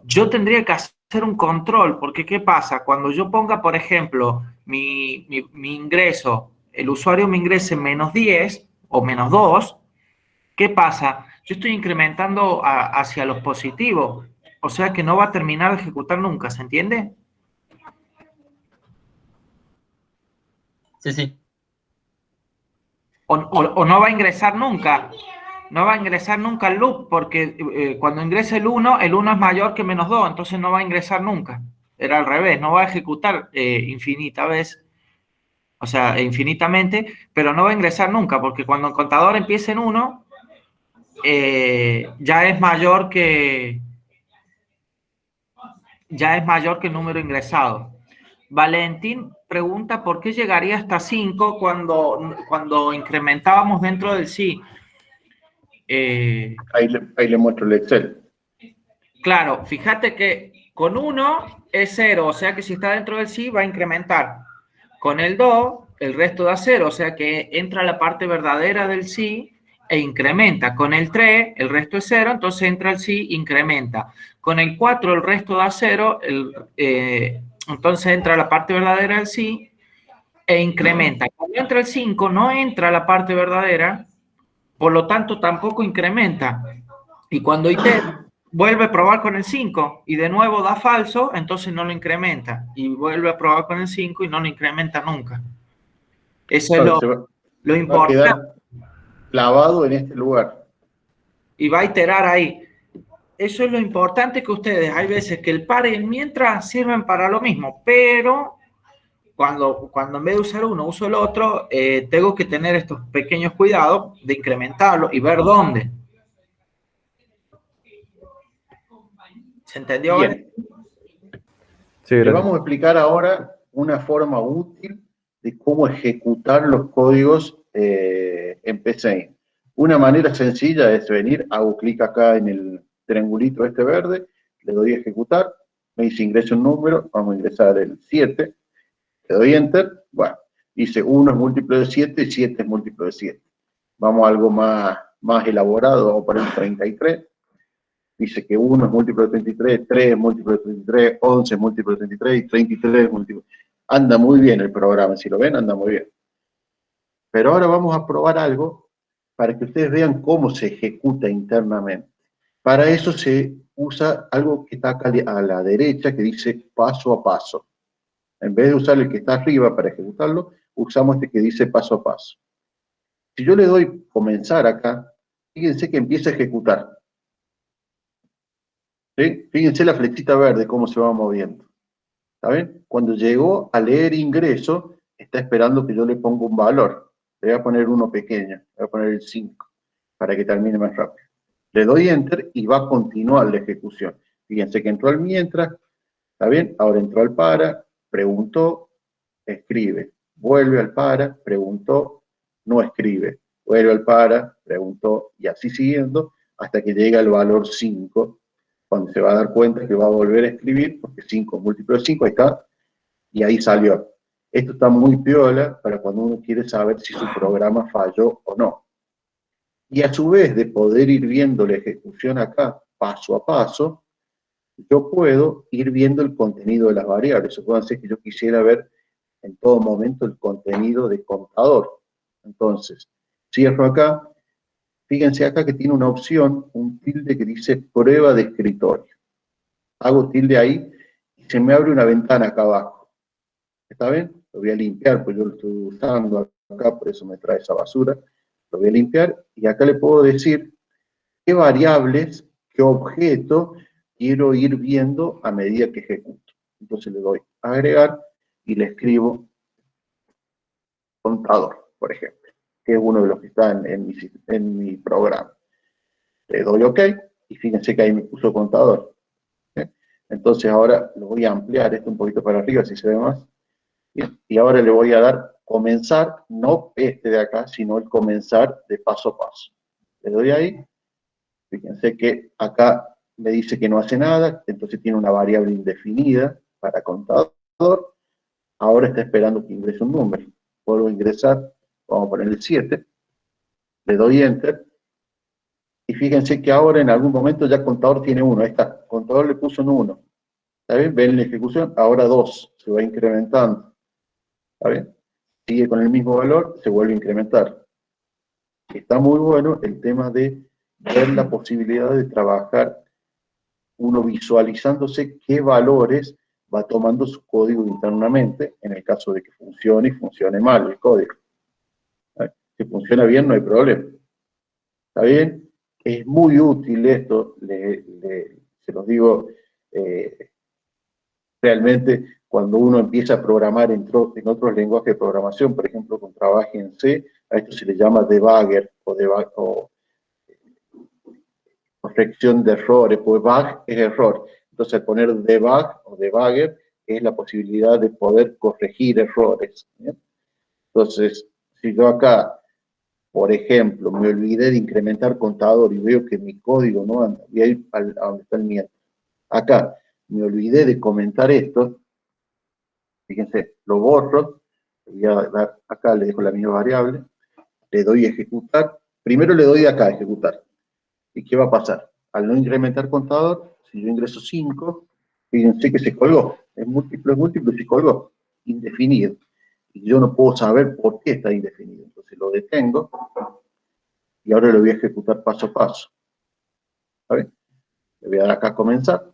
yo tendría que hacer un control, porque ¿qué pasa? Cuando yo ponga, por ejemplo, mi ingreso, el usuario me ingrese menos 10 o menos 2, ¿qué pasa? Yo estoy incrementando hacia los positivos, o sea que no va a terminar de ejecutar nunca, ¿se entiende? Sí, sí. O no va a ingresar nunca. No va a ingresar nunca al loop, porque cuando ingrese el 1 es mayor que menos 2, entonces no va a ingresar nunca. Era al revés, no va a ejecutar infinita vez, o sea, infinitamente, pero no va a ingresar nunca, porque cuando el contador empiece en 1, ya es mayor que el número ingresado. Valentín pregunta por qué llegaría hasta 5 cuando incrementábamos dentro del sí. Ahí le muestro el Excel. Claro, fíjate que con 1 es 0, o sea que si está dentro del sí va a incrementar. Con el 2, el resto da 0, o sea que entra la parte verdadera del sí e incrementa. Con el 3, el resto es 0, entonces entra el sí, incrementa. Con el 4, el resto da 0, entonces entra la parte verdadera del sí e incrementa. Cuando entra el 5, no entra la parte verdadera, por lo tanto tampoco incrementa. Y cuando itera, vuelve a probar con el 5 y de nuevo da falso, entonces no lo incrementa. Y vuelve a probar con el 5 y no lo incrementa nunca. Eso es lo Va a importante. quedar clavado en este lugar. Y va a iterar ahí. Eso es lo importante que ustedes, hay veces que el par y el mientras sirven para lo mismo, pero cuando en vez de usar uno, uso el otro, tengo que tener estos pequeños cuidados de incrementarlo y ver dónde. ¿Se entendió? Bien. Sí, Le gracias. vamos a explicar ahora una forma útil de cómo ejecutar los códigos en PCInt. Una manera sencilla es venir, hago clic acá en el triangulito este verde, le doy a ejecutar, me dice ingreso un número, vamos a ingresar el 7, le doy enter, bueno, dice 1 es múltiplo de 7 y 7 es múltiplo de 7. Vamos a algo más elaborado, vamos a poner 33. Dice que 1 es múltiplo de 33, 3 es múltiplo de 33, 11 es múltiplo de 33 y 33 es múltiplo. Anda muy bien el programa, si lo ven, anda muy bien. Pero ahora vamos a probar algo para que ustedes vean cómo se ejecuta internamente. Para eso se usa algo que está acá a la derecha que dice paso a paso. En vez de usar el que está arriba para ejecutarlo, usamos este que dice paso a paso. Si yo le doy comenzar acá, fíjense que empieza a ejecutar. ¿Sí? Fíjense la flechita verde, cómo se va moviendo. ¿Está bien? Cuando llegó a leer ingreso, está esperando que yo le ponga un valor. Le voy a poner uno pequeño, le voy a poner el 5, para que termine más rápido. Le doy enter y va a continuar la ejecución. Fíjense que entró al mientras, ¿está bien? Ahora entró al para, preguntó, escribe. Vuelve al para, preguntó, no escribe. Vuelve al para, preguntó, y así siguiendo, hasta que llega al valor 5, cuando se va a dar cuenta que va a volver a escribir, porque 5 es múltiplo de 5, ahí está, y ahí salió. Esto está muy piola para cuando uno quiere saber si su programa falló o no. Y a su vez de poder ir viendo la ejecución acá, paso a paso, yo puedo ir viendo el contenido de las variables. Supónganse que yo quisiera ver en todo momento el contenido de contador. Entonces, cierro acá. Fíjense acá que tiene una opción, un tilde que dice prueba de escritorio. Hago tilde ahí y se me abre una ventana acá abajo. ¿Está bien? Lo voy a limpiar, pues yo lo estoy usando acá, por eso me trae esa basura. Lo voy a limpiar y acá le puedo decir qué variables, qué objeto quiero ir viendo a medida que ejecuto. Entonces le doy agregar y le escribo contador, por ejemplo, que es uno de los que está en mi programa. Le doy OK Y fíjense que ahí me puso contador. ¿Bien? Entonces ahora lo voy a ampliar esto un poquito para arriba, si se ve más. Bien. Y ahora le voy a dar comenzar, no este de acá, sino el comenzar de paso a paso. Le doy ahí. Fíjense que acá me dice que no hace nada, entonces tiene una variable indefinida para contador. Ahora está esperando que ingrese un número. Vuelvo a ingresar, vamos a ponerle 7. Le doy Enter. Y fíjense que ahora en algún momento ya contador tiene 1. Ahí está. Contador le puso un 1. ¿Está bien? Ven la ejecución. Ahora 2. Se va incrementando. ¿Está bien? Sigue con el mismo valor, se vuelve a incrementar. Está muy bueno el tema de ver la posibilidad de trabajar uno visualizándose qué valores va tomando su código internamente, en el caso de que funcione y funcione mal el código. Si funciona bien, no hay problema. ¿Está bien? Es muy útil esto, se los digo, realmente cuando uno empieza a programar en otros lenguajes de programación, por ejemplo, con trabajo en C, a esto se le llama debugger o corrección de errores, pues bug es error. Entonces, al poner debug o debugger es la posibilidad de poder corregir errores. ¿Bien? Entonces, si yo acá, por ejemplo, me olvidé de incrementar contador y veo que mi código no anda, voy a ir a donde está el miento. Acá, me olvidé de comentar esto, fíjense, lo borro, voy a dar, acá le dejo la misma variable, le doy a ejecutar, primero le doy acá a ejecutar. ¿Y qué va a pasar? Al no incrementar contador, si yo ingreso 5, fíjense que se colgó. Es múltiplo, y se colgó. Indefinido. Y yo no puedo saber por qué está indefinido. Entonces lo detengo y ahora lo voy a ejecutar paso a paso. ¿Está bien? Le voy a dar acá a comenzar.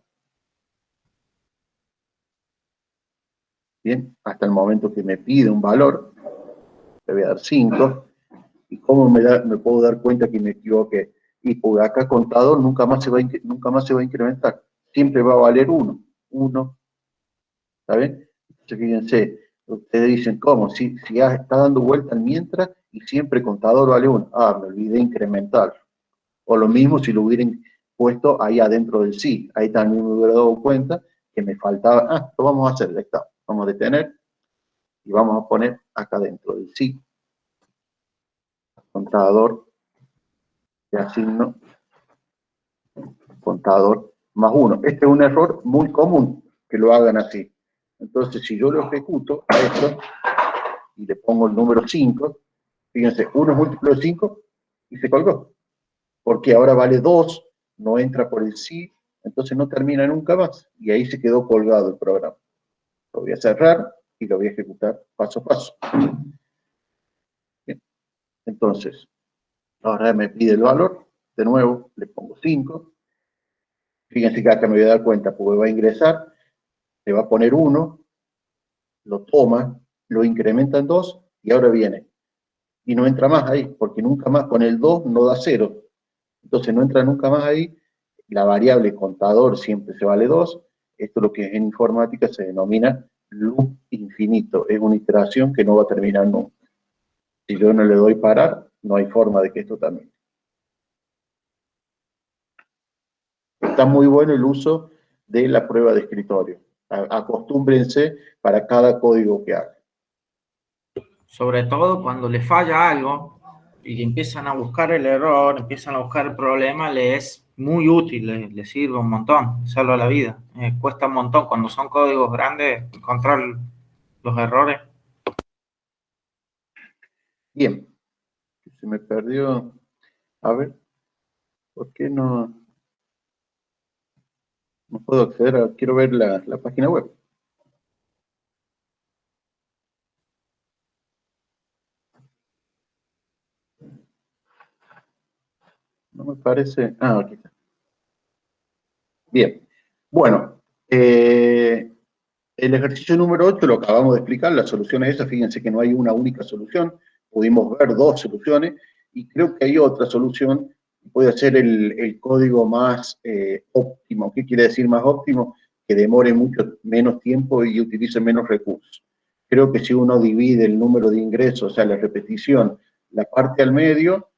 Bien, hasta el momento que me pide un valor, le voy a dar 5. ¿Y cómo me puedo dar cuenta que me equivoqué? Y por acá contador nunca más se va a incrementar. Siempre va a valer 1. 1. ¿Está bien? Entonces, fíjense, ustedes dicen, ¿cómo? Si está dando vuelta al mientras y siempre contador vale 1. Ah, me olvidé incrementar. O lo mismo si lo hubieran puesto ahí adentro del sí. Ahí también me hubiera dado cuenta que me faltaba. Ah, lo vamos a hacer, ya está. Vamos a detener y vamos a poner acá dentro del sí. Contador de asigno. Contador más 1. Este es un error muy común que lo hagan así. Entonces, si yo lo ejecuto a esto y le pongo el número 5, fíjense, 1 es múltiplo de 5 y se colgó. Porque ahora vale 2, no entra por el sí, entonces no termina nunca más. Y ahí se quedó colgado el programa. Lo voy a cerrar y lo voy a ejecutar paso a paso. Bien. Entonces, ahora me pide el valor. De nuevo, le pongo 5. Fíjense que acá me voy a dar cuenta, porque va a ingresar, le va a poner 1, lo toma, lo incrementa en 2 y ahora viene. Y no entra más ahí, porque nunca más con el 2 no da 0. Entonces no entra nunca más ahí. La variable contador siempre se vale 2. Esto lo que en informática se denomina loop infinito. Es una iteración que no va a terminar nunca. Si yo no le doy parar, no hay forma de que esto termine. Está muy bueno el uso de la prueba de escritorio. Acostúmbrense para cada código que hagan. Sobre todo cuando le falla algo y empiezan a buscar el error, empiezan a buscar el problema, le es muy útil, le sirve un montón, salva la vida. Cuesta un montón cuando son códigos grandes encontrar los errores. Bien. Se me perdió. A ver. ¿Por qué no puedo acceder quiero ver la página web? No me parece. Ah, aquí está. Bien. Bueno, el ejercicio número 8 lo acabamos de explicar, la solución es esa, fíjense que no hay una única solución, pudimos ver 2 soluciones, y creo que hay otra solución, puede ser el código más óptimo. ¿Qué quiere decir más óptimo? Que demore mucho menos tiempo y utilice menos recursos. Creo que si uno divide el número de ingresos, o sea, la repetición, la parte al medio,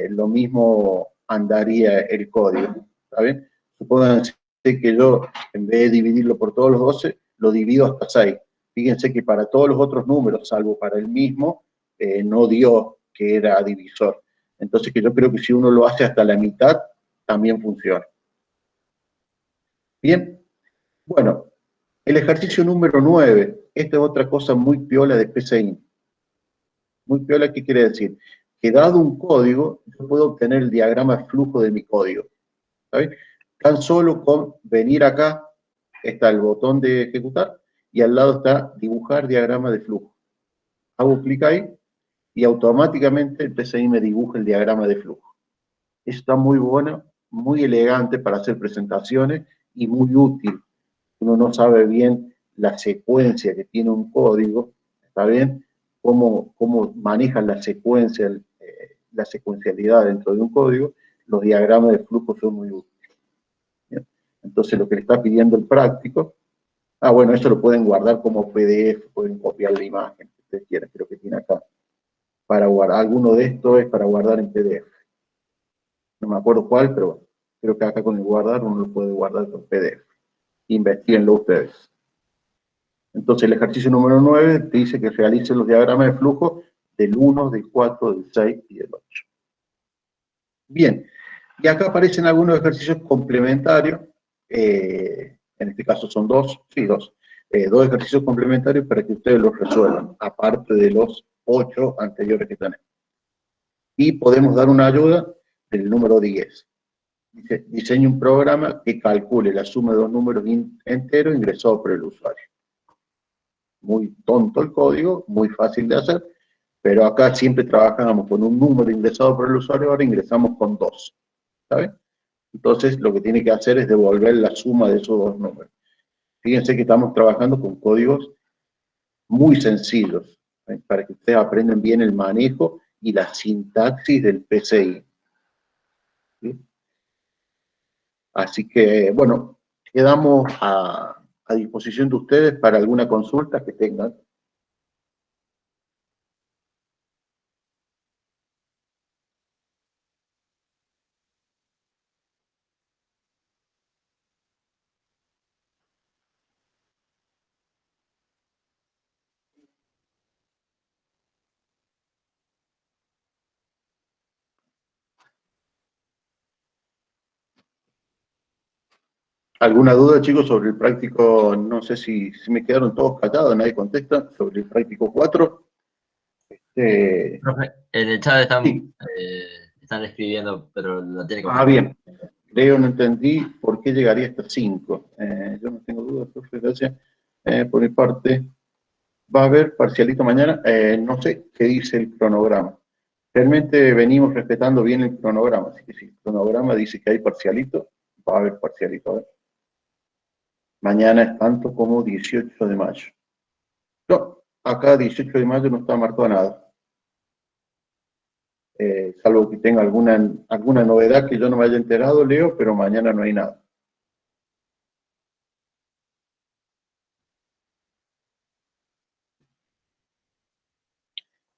lo mismo andaría el código. ¿está bien? Supónganse que yo, en vez de dividirlo por todos los 12, lo divido hasta 6. Fíjense que para todos los otros números, salvo para el mismo, no dio que era divisor. Entonces, que yo creo que si uno lo hace hasta la mitad, también funciona. Bien, bueno, el ejercicio número 9, esta es otra cosa muy piola de PCI. Muy piola, ¿qué quiere decir? Que dado un código, yo puedo obtener el diagrama de flujo de mi código. ¿Sabes? Tan solo con venir acá, está el botón de ejecutar, y al lado está dibujar diagrama de flujo. Hago clic ahí, y automáticamente el PCI me dibuja el diagrama de flujo. Está muy bueno, muy elegante para hacer presentaciones, y muy útil. Uno no sabe bien la secuencia que tiene un código, ¿está bien? Cómo manejan la secuencia, la secuencialidad dentro de un código. Los diagramas de flujo son muy útiles. ¿Bien? Entonces, lo que le está pidiendo el práctico, bueno, eso lo pueden guardar como PDF, pueden copiar la imagen que ustedes quieran, creo que tiene acá. Para guardar, alguno de estos es para guardar en PDF. No me acuerdo cuál, pero bueno, creo que acá con el guardar uno lo puede guardar con PDF. Investíguenlo ustedes. Entonces, el ejercicio número 9 te dice que realice los diagramas de flujo del 1, del 4, del 6 y del 8. Bien, y acá aparecen algunos ejercicios complementarios, en este caso son dos ejercicios complementarios para que ustedes los resuelvan, aparte de los 8 anteriores que tenemos. Y podemos dar una ayuda del número 10. Dice, diseñe un programa que calcule la suma de dos números enteros ingresados por el usuario. Muy tonto el código, muy fácil de hacer, pero acá siempre trabajamos con un número ingresado por el usuario, ahora ingresamos con 2, ¿sabes? Entonces lo que tiene que hacer es devolver la suma de esos dos números. Fíjense que estamos trabajando con códigos muy sencillos, para que ustedes aprendan bien el manejo y la sintaxis del PCI. ¿Sí? Así que, bueno, quedamos a disposición de ustedes para alguna consulta que tengan. ¿Alguna duda, chicos, sobre el práctico? No sé si me quedaron todos callados, nadie contesta, sobre el práctico 4. Profe, en el chat Sí. están escribiendo, pero lo tiene que Bien. Creo no entendí por qué llegaría hasta 5. Yo no tengo dudas, profe, gracias. Por mi parte, ¿va a haber parcialito mañana? No sé qué dice el cronograma. Realmente venimos respetando bien el cronograma, así que si el cronograma dice que hay parcialito, va a haber parcialito. A ver. Mañana es tanto como 18 de mayo. No, acá 18 de mayo no está marcado nada. Salvo que tenga alguna novedad que yo no me haya enterado, Leo, pero mañana no hay nada.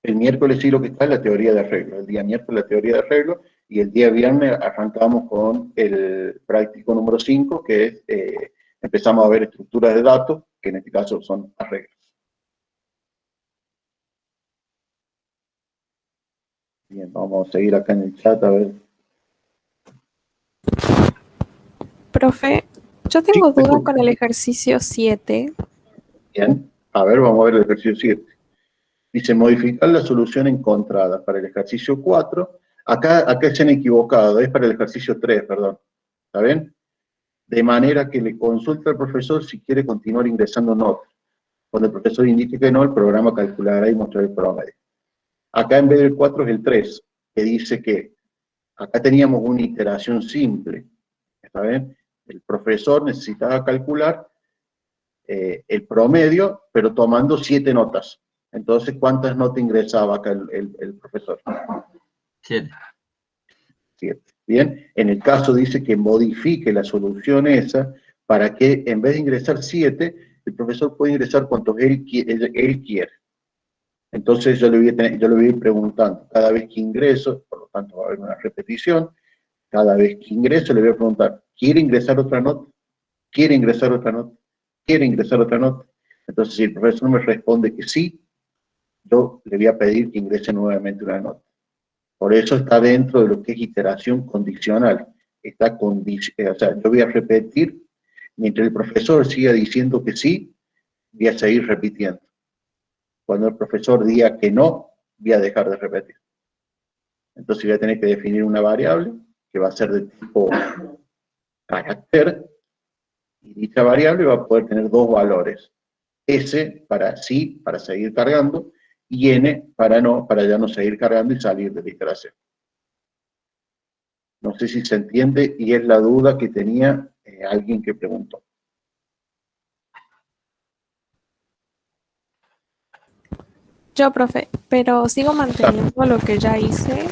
El miércoles sí lo que está es la teoría de arreglo. El día miércoles la teoría de arreglo y el día viernes arrancamos con el práctico número 5, que es, empezamos a ver estructuras de datos, que en este caso son arreglos. Bien, vamos a seguir acá en el chat a ver. Profe, yo tengo Sí, duda con el ejercicio 7. Bien, a ver, vamos a ver el ejercicio 7. Dice, modificar la solución encontrada para el ejercicio 4. Acá se han equivocado, es para el ejercicio 3, perdón. ¿Está bien? De manera que le consulta al profesor si quiere continuar ingresando notas. Cuando el profesor indique que no, el programa calculará y mostrará el promedio. Acá en vez del 4 es el 3, que dice que acá teníamos una iteración simple. ¿Está bien? El profesor necesitaba calcular el promedio, pero tomando 7 notas. Entonces, ¿cuántas notas ingresaba acá el profesor? 7. 7. Bien, en el caso dice que modifique la solución esa para que en vez de ingresar 7, el profesor puede ingresar cuantos él quiere. Entonces yo le voy a ir preguntando cada vez que ingreso, por lo tanto va a haber una repetición, cada vez que ingreso le voy a preguntar, quiere ingresar otra nota, quiere ingresar otra nota, quiere ingresar otra nota. Entonces, si el profesor me responde que sí, yo le voy a pedir que ingrese nuevamente una nota. Por eso está dentro de lo que es iteración condicional. O sea, yo voy a repetir, mientras el profesor siga diciendo que sí, voy a seguir repitiendo. Cuando el profesor diga que no, voy a dejar de repetir. Entonces voy a tener que definir una variable que va a ser de tipo carácter, y dicha variable va a poder tener dos valores. S para sí, para seguir cargando, y N para no, para ya no seguir cargando y salir de la iteración. No sé si se entiende, y es la duda que tenía alguien que preguntó. Yo, profe, pero sigo manteniendo lo que ya hice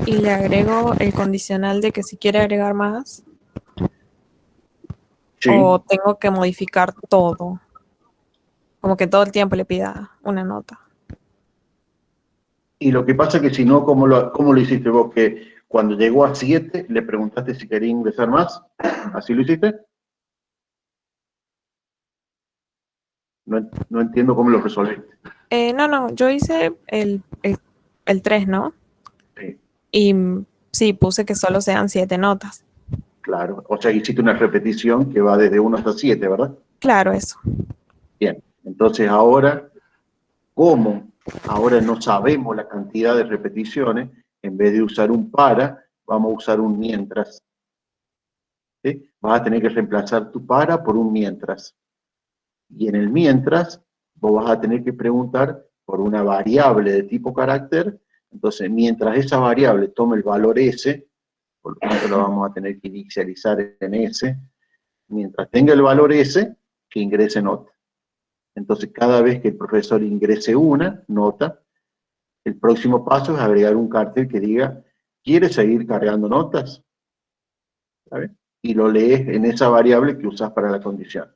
y le agrego el condicional de que si quiere agregar más, Sí. o tengo que modificar todo, como que todo el tiempo le pida una nota. Y lo que pasa es que si no, ¿cómo lo hiciste vos? Que cuando llegó a 7, le preguntaste si quería ingresar más. ¿Así lo hiciste? No entiendo cómo lo resolviste. No, yo hice el 3, ¿no? Sí, Y sí, puse que solo sean 7 notas. claro. O sea, hiciste una repetición que va desde 1 hasta 7, ¿verdad? Claro, eso. Bien. Entonces ahora, como ahora no sabemos la cantidad de repeticiones, en vez de usar un para, vamos a usar un mientras. ¿Sí? Vas a tener que reemplazar tu para por un mientras. Y en el mientras, vos vas a tener que preguntar por una variable de tipo carácter. Entonces, mientras esa variable tome el valor S, por lo tanto lo vamos a tener que inicializar en S, mientras tenga el valor S, que ingrese nota. Entonces, cada vez que el profesor ingrese una nota, el próximo paso es agregar un cartel que diga, ¿quiere seguir cargando notas? ¿Sabe? Y lo lees en esa variable que usas para la condición.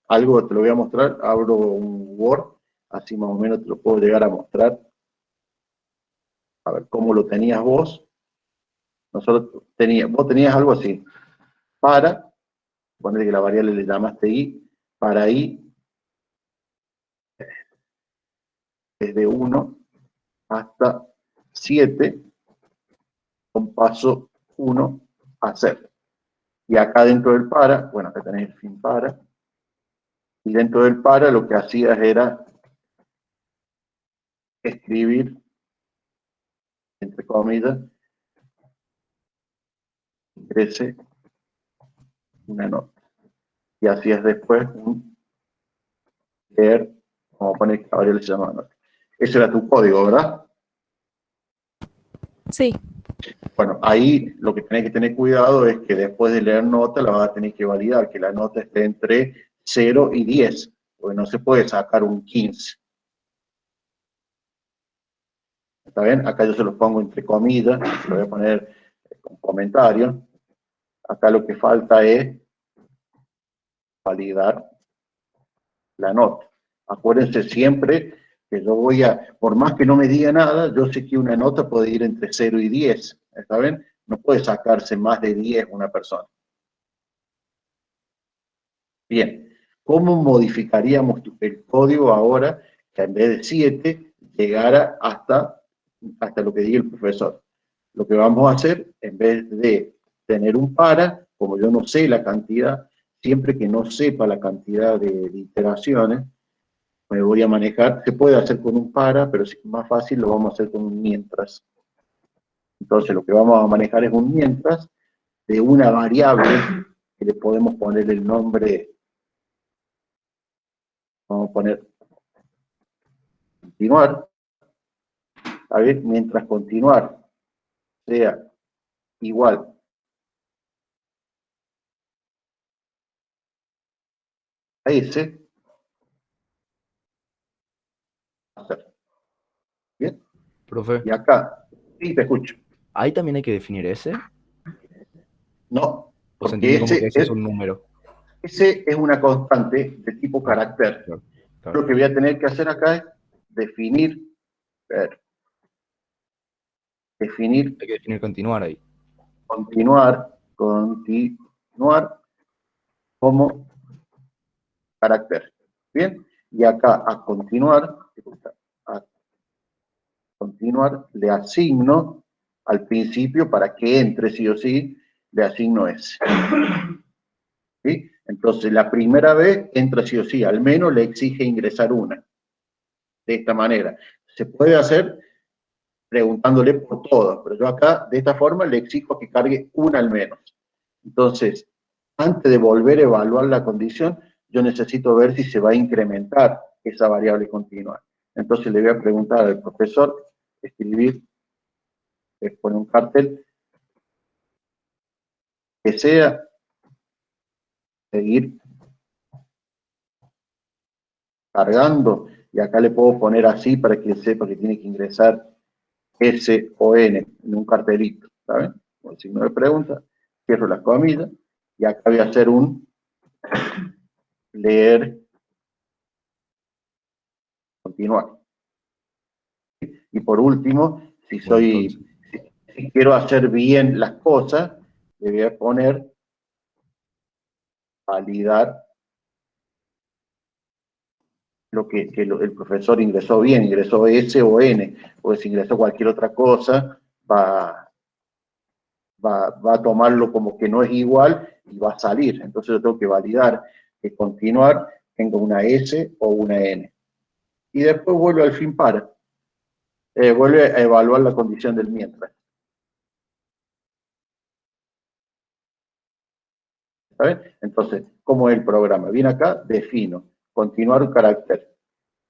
Algo te lo voy a mostrar, abro un Word, así más o menos te lo puedo llegar a mostrar. A ver cómo lo tenías vos. Vos tenías algo así. Para, poner que la variable le llamaste I, para I, desde 1 hasta 7, con paso 1 a 0. Y acá dentro del para, bueno, acá tenés el fin para, y dentro del para lo que hacías era escribir, entre comillas, ingrese una nota. Y hacías después un leer, como pone que ahora le llama nota. Ese era tu código, ¿verdad? Sí. Bueno, ahí lo que tenés que tener cuidado es que después de leer nota la vas a tener que validar, que la nota esté entre 0 y 10, porque no se puede sacar un 15. ¿Está bien? Acá yo se los pongo entre comillas, lo voy a poner con comentario. Acá lo que falta es validar la nota. Acuérdense siempre que yo voy a, por más que no me diga nada, yo sé que una nota puede ir entre 0 y 10. ¿Está bien? No puede sacarse más de 10 una persona. Bien, ¿cómo modificaríamos el código ahora que en vez de 7 llegara hasta lo que diga el profesor? Lo que vamos a hacer, en vez de tener un para, como yo no sé la cantidad, siempre que no sepa la cantidad de iteraciones, me voy a manejar, se puede hacer con un para, pero si es más fácil lo vamos a hacer con un mientras. Entonces lo que vamos a manejar es un mientras de una variable que le podemos poner el nombre. Vamos a poner continuar. A ver, mientras continuar sea igual a ese, ¿bien? Profe, Y acá, sí, te escucho. ¿ahí también hay que definir ese? No, ¿O se porque entiende como que ese es un número? ese es una constante de tipo carácter. Claro, claro. Lo que voy a tener que hacer acá es definir, definir, Hay que definir continuar ahí. continuar como carácter. Bien, y acá a continuar le asigno al principio para que entre sí o sí, le asigno S. ¿Sí? Entonces la primera vez entra sí o sí, al menos le exige ingresar una. De esta manera. Se puede hacer preguntándole por todas, pero yo acá de esta forma le exijo que cargue una al menos. Entonces, antes de volver a evaluar la condición, yo necesito ver si se va a incrementar esa variable continua. Entonces le voy a preguntar al profesor, escribir, poner un cartel, que sea seguir cargando, y acá le puedo poner así para que sepa que tiene que ingresar S o N en un cartelito, ¿saben? Con signo de pregunta, cierro las comillas, y acá voy a hacer un leer, continuar. Y por último, si quiero hacer bien las cosas, le voy a poner validar lo que el profesor ingresó bien, ingresó S o N, o si ingresó cualquier otra cosa, va a tomarlo como que no es igual y va a salir. Entonces yo tengo que validar que continuar tenga una S o una N. Y después vuelve al fin para. Vuelve a evaluar la condición del mientras. ¿Saben? Entonces, ¿cómo es el programa? Viene acá, defino, continuar un carácter.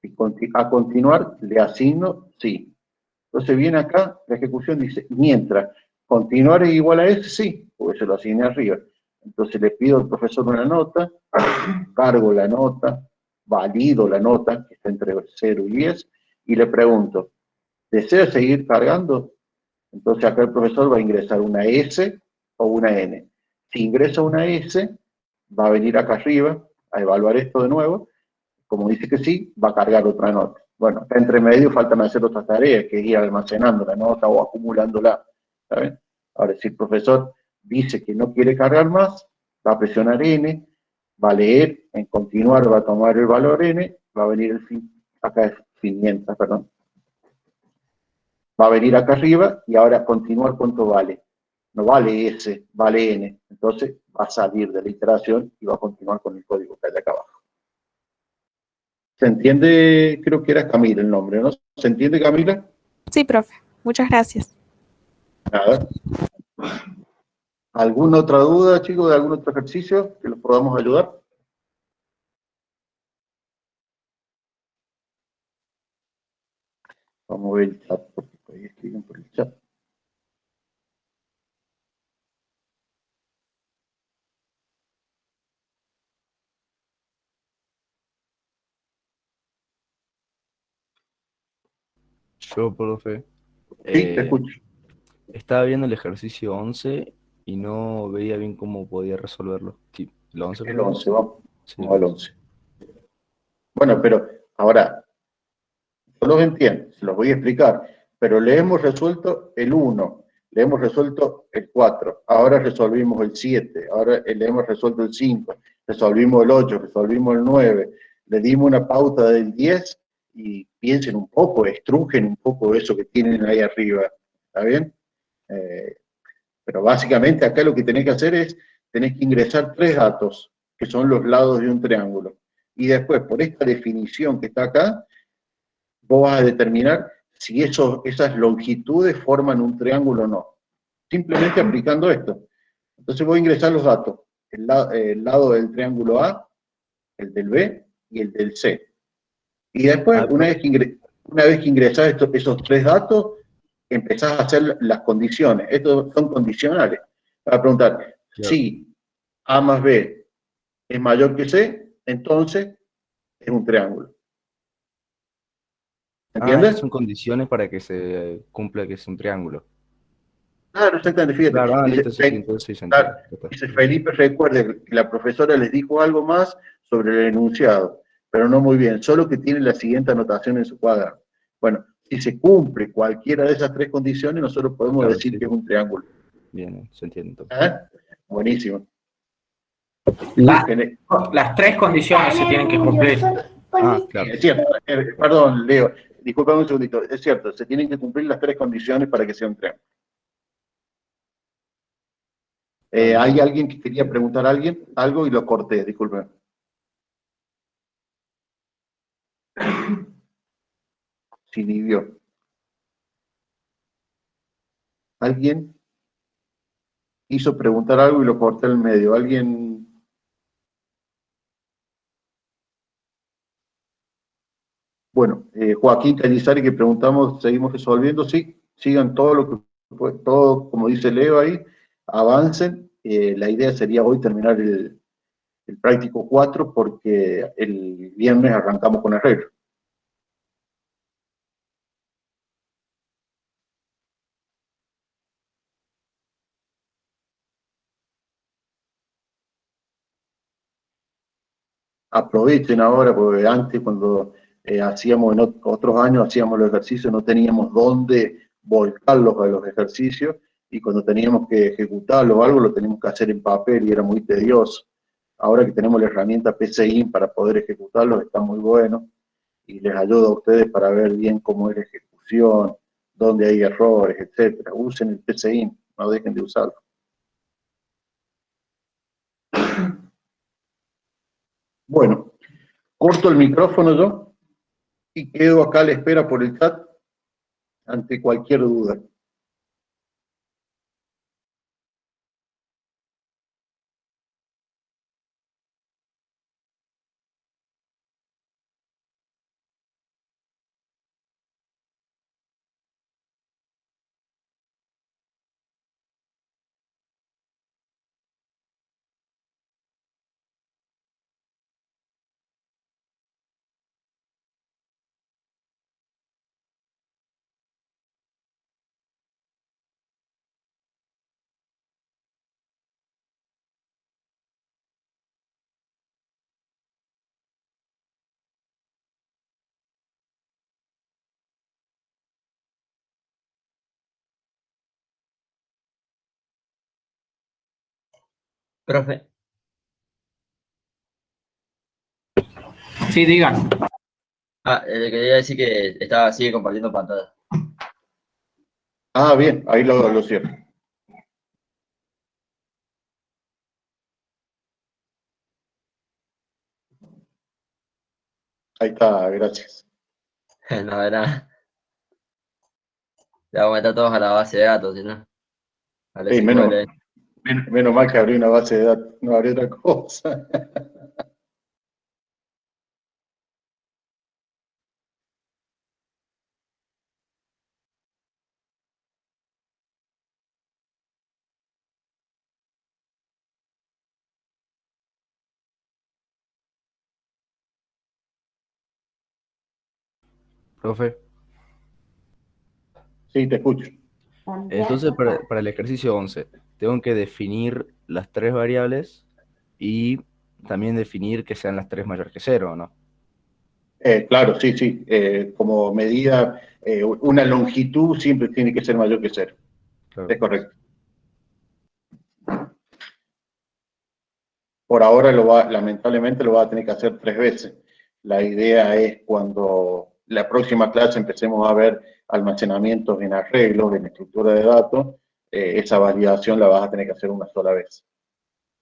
Y a continuar le asigno sí. Entonces viene acá, la ejecución dice, mientras continuar es igual a S, sí, porque se lo asigné arriba. Entonces le pido al profesor una nota, cargo la nota, valido la nota, que está entre 0 y 10, y le pregunto, ¿desea seguir cargando? Entonces acá el profesor va a ingresar una S o una N. Si ingresa una S, va a venir acá arriba a evaluar esto de nuevo. Como dice que sí, va a cargar otra nota. Bueno, acá entre medio faltan hacer otras tareas, que es ir almacenando la nota o acumulándola. ¿Saben? Ahora, si el profesor dice que no quiere cargar más, va a presionar N, va a leer, en continuar va a tomar el valor N, va a venir el fin, acá es fin mientras, perdón. Va a venir acá arriba y ahora continuar cuánto vale. No vale S, vale N. Entonces va a salir de la iteración y va a continuar con el código que hay acá abajo. ¿Se entiende? Creo que era Camila el nombre, ¿no? ¿Se entiende, Camila? Sí, profe. Muchas gracias. Nada. ¿Alguna otra duda, chicos, de algún otro ejercicio que los podamos ayudar? Vamos a ver el chat, porque ahí escriben por el chat. Yo, profe, Sí, te escucho. estaba viendo el ejercicio 11 y no veía bien cómo podía resolverlo. Sí, ¿el 11, El profe? 11, vamos. Sí, Vamos al 11. Bueno, pero ahora, yo los entiendo, se los voy a explicar, pero le hemos resuelto el 1, le hemos resuelto el 4, ahora resolvimos el 7, ahora le hemos resuelto el 5, resolvimos el 8, resolvimos el 9, le dimos una pauta del 10 y piensen un poco, estrujen un poco eso que tienen ahí arriba, ¿está bien? Pero básicamente acá lo que tenés que hacer es, tenés que ingresar 3 datos, que son los lados de un triángulo, y después, por esta definición que está acá, vos vas a determinar si esas longitudes forman un triángulo o no. Simplemente aplicando esto. Entonces voy a ingresar los datos. El lado del triángulo A, el del B y el del C. Y después, una vez que ingresás esos 3 datos, empezás a hacer las condiciones. Estos son condicionales. Vas a preguntar, si A más B es mayor que C, entonces es un triángulo. ¿Entiendes? Son condiciones para que se cumpla que es un triángulo. Claro, exactamente, fíjate. Claro, Dice Felipe, recuerde que la profesora les dijo algo más sobre el enunciado, pero no muy bien, solo que tiene la siguiente anotación en su cuaderno. Bueno, si se cumple cualquiera de esas tres condiciones, nosotros podemos Claro, decir sí. que es un triángulo. Bien, se entiende entonces. ¿Eh? Buenísimo. Las tres condiciones se tienen que cumplir. Ah, Sí, claro. es cierto. Perdón, Leo, disculpame un segundito. Es cierto, se tienen que cumplir las tres condiciones para que sea un triángulo. ¿Hay alguien que quería preguntar a alguien algo y lo corté? Disculpen. Se inhibió. ¿Alguien quiso preguntar algo y lo corté en medio? ¿Alguien? Bueno, Joaquín Cañizari, que preguntamos, ¿seguimos resolviendo? Sí, sigan todo lo que, todo, como dice Leo ahí, avancen. La idea sería hoy terminar el práctico 4 porque el viernes arrancamos con arreglo. Aprovechen ahora, porque antes cuando hacíamos en otros años, hacíamos los ejercicios, no teníamos dónde volcarlos a los ejercicios, y cuando teníamos que ejecutarlo o algo, lo teníamos que hacer en papel y era muy tedioso. Ahora que tenemos la herramienta PCI para poder ejecutarlos, está muy bueno y les ayuda a ustedes para ver bien cómo es la ejecución, dónde hay errores, etcétera. Usen el PCI, no dejen de usarlo. Bueno, corto el micrófono yo y quedo acá a la espera por el chat ante cualquier duda. Profe, Sí, digan. le quería decir que sigue compartiendo pantalla. Ah, bien, ahí lo cierro. Ahí está, gracias. No, era. Le vamos a meter todos a la base de datos, si no. A la Sí, SQL. menos mal que abrí una base de datos, no abrí otra cosa. Profe, Sí, te escucho. entonces para el ejercicio 11 tengo que definir las tres variables y también definir que sean las tres mayores que cero, ¿no? Claro, sí, sí. Como medida, una longitud siempre tiene que ser mayor que cero. Claro. Es correcto. Por ahora, lamentablemente, lo va a tener que hacer 3 veces. La idea es cuando la próxima clase empecemos a ver almacenamientos en arreglos, en estructura de datos, esa validación la vas a tener que hacer una sola vez.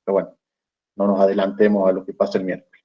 Pero bueno, no nos adelantemos a lo que pasa el miércoles.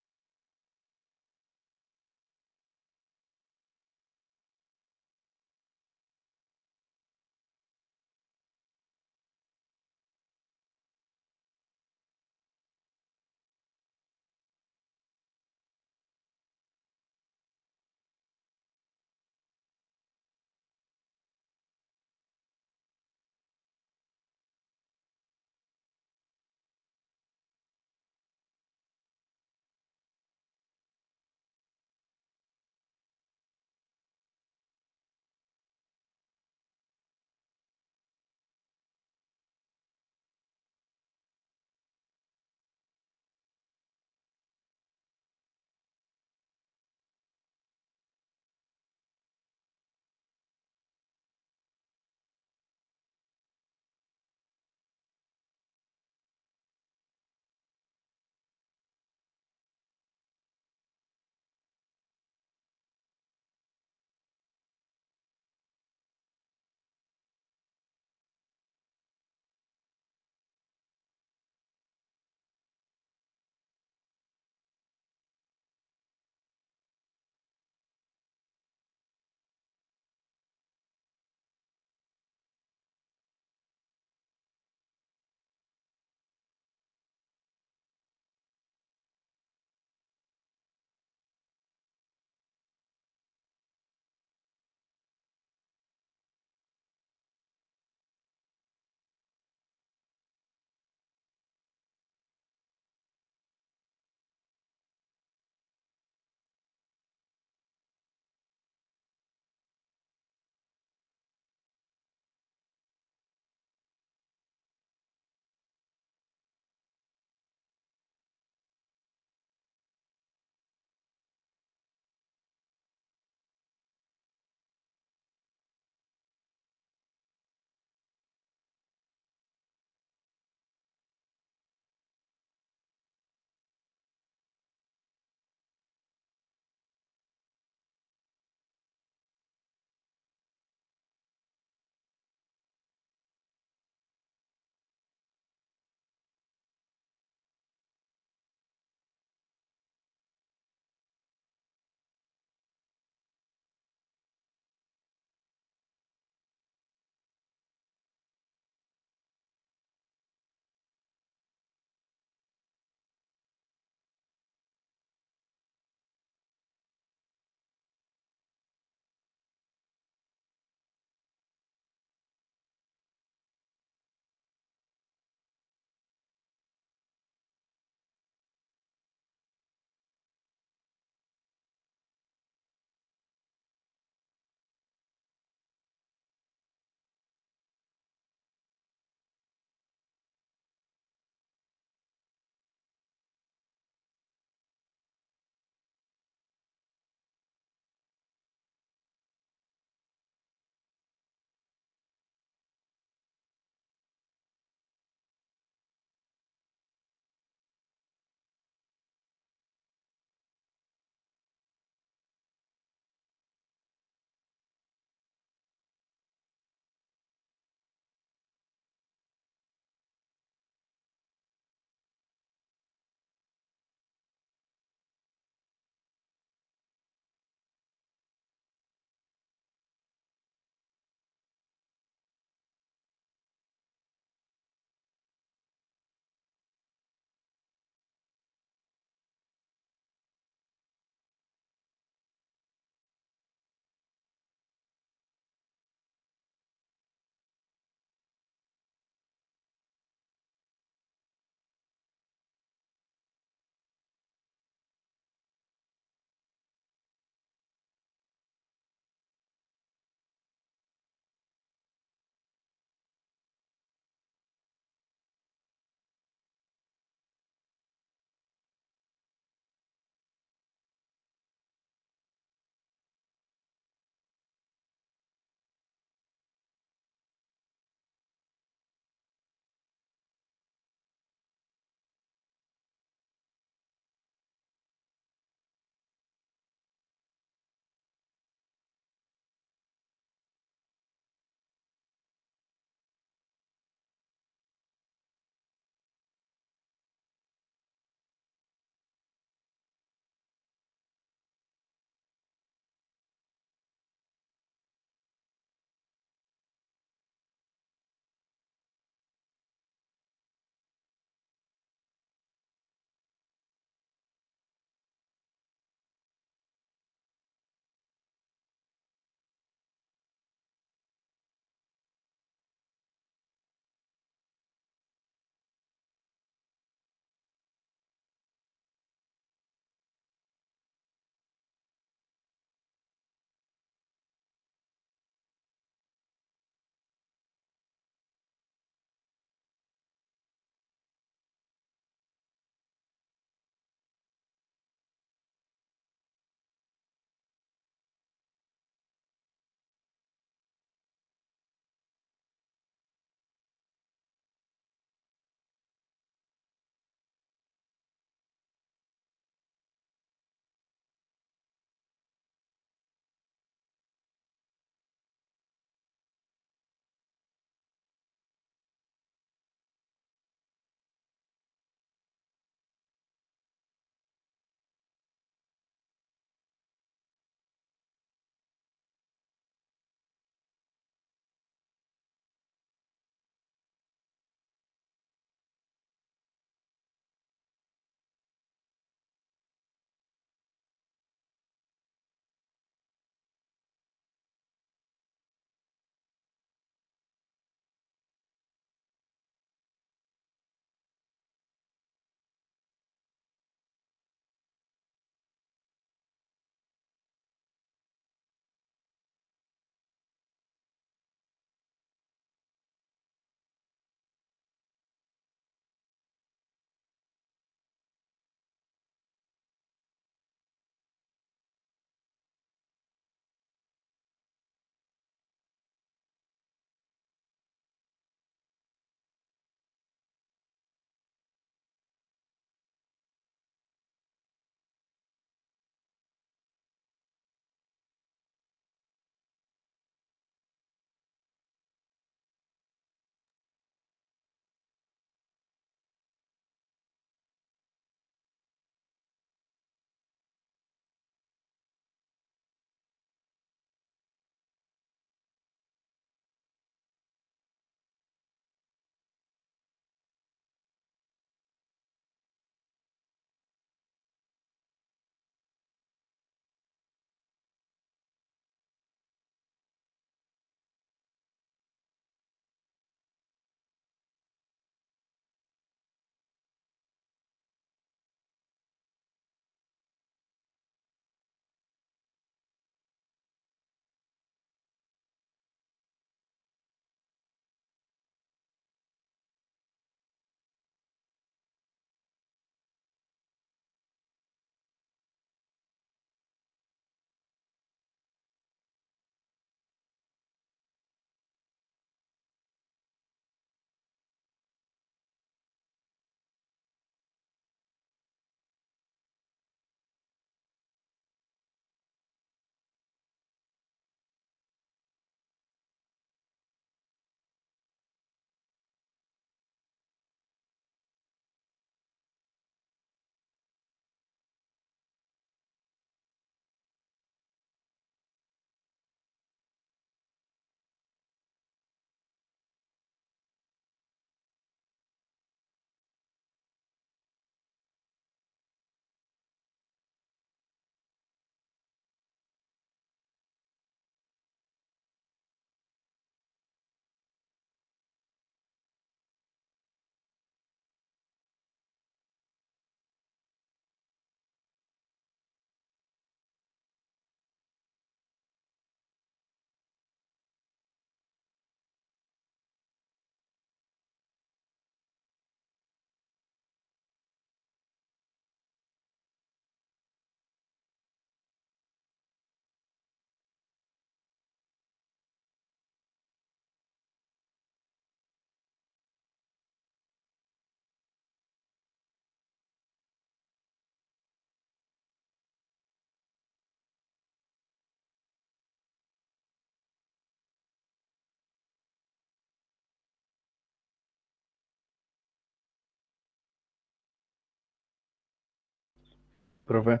Profe.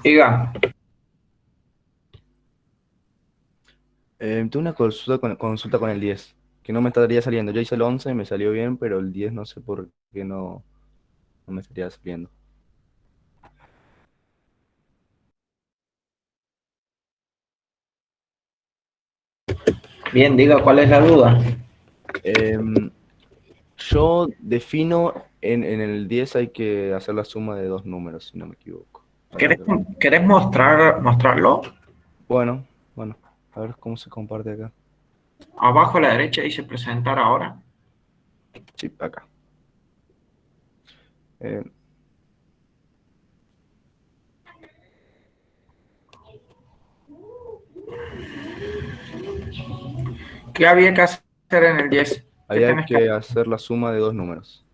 Diga. Tengo una consulta con el 10, que no me estaría saliendo. Yo hice el 11 y me salió bien, pero el 10 no sé por qué no me estaría saliendo. Bien, diga cuál es la duda. Yo defino en el 10 hay que hacer la suma de dos números, si no me equivoco. ¿Querés mostrarlo? Bueno, a ver cómo se comparte acá. Abajo a la derecha dice presentar ahora. Sí, acá. ¿Qué había que hacer en el 10? Había que hacer la suma de dos números.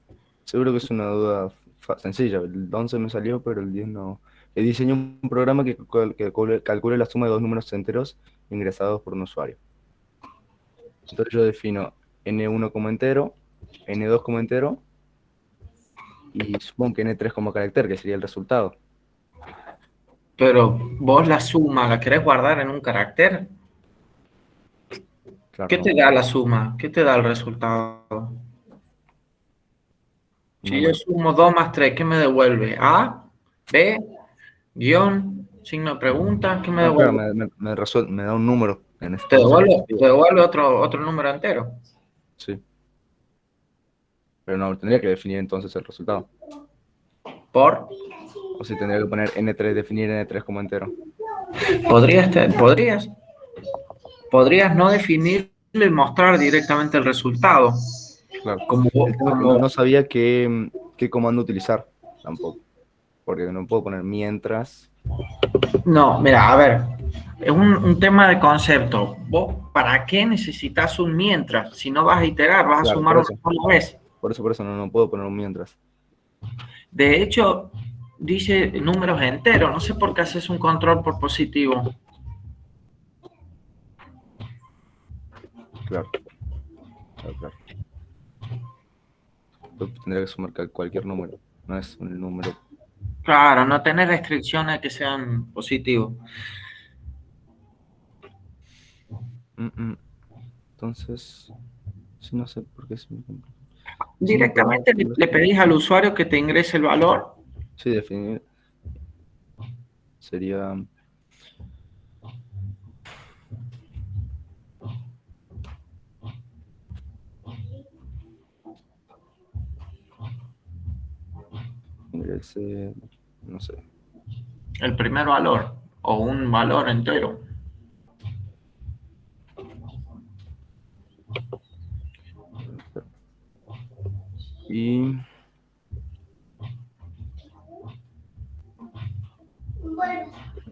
Seguro que es una duda sencilla. El 11 me salió, pero el 10 no. Diseñé un programa que calcule la suma de dos números enteros ingresados por un usuario. Entonces yo defino N1 como entero, N2 como entero, y supongo que N3 como carácter, que sería el resultado. Pero vos la suma, ¿la querés guardar en un carácter? Claro, ¿Qué no. te da la suma? ¿Qué te da el resultado? Si yo sumo 2 más 3, ¿qué me devuelve? ¿A? ¿B? ¿Guión? ¿Signo de pregunta? ¿Qué me devuelve? Claro, me da un número. En este ¿Te caso, devuelve otro número entero? sí. Pero no, tendría que definir entonces el resultado. ¿Por? O si tendría que poner N3, definir N3 como entero. Podrías no definirlo y mostrar directamente el resultado. Claro. El tema es que no sabía qué comando utilizar tampoco. Porque no puedo poner mientras. No, mira, a ver. Es un tema de concepto. ¿Vos para qué necesitas un mientras? Si no vas a iterar, vas a sumar una sola vez. Por eso no puedo poner un mientras. De hecho, dice números enteros. No sé por qué haces un control por positivo. Claro. Tendría que sumar cualquier número. No es un número. Claro, no tener restricciones que sean positivos. Entonces, sí, no sé por qué. Directamente le pedís al usuario que te ingrese el valor. Sí, definir. Sería. Ingrese. No sé. El primer valor o un valor entero. Y.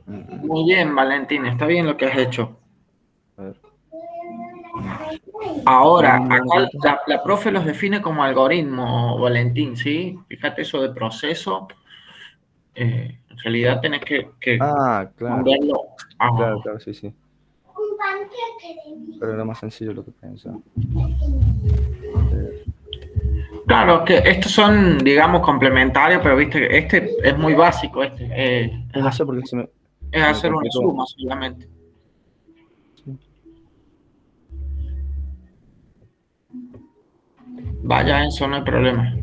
Muy bien, Valentín, está bien lo que has hecho. A ver. Ahora, acá la profe los define como algoritmo, Valentín, ¿sí? Fíjate eso de proceso. En realidad tenés que Claro. cambiarlo. Claro, sí. Pero era más sencillo lo que pensaba. Claro, que estos son, digamos, complementarios, pero viste que este es muy básico. No sé por qué es hacer una suma solamente. Sí. Vaya, eso no hay problema.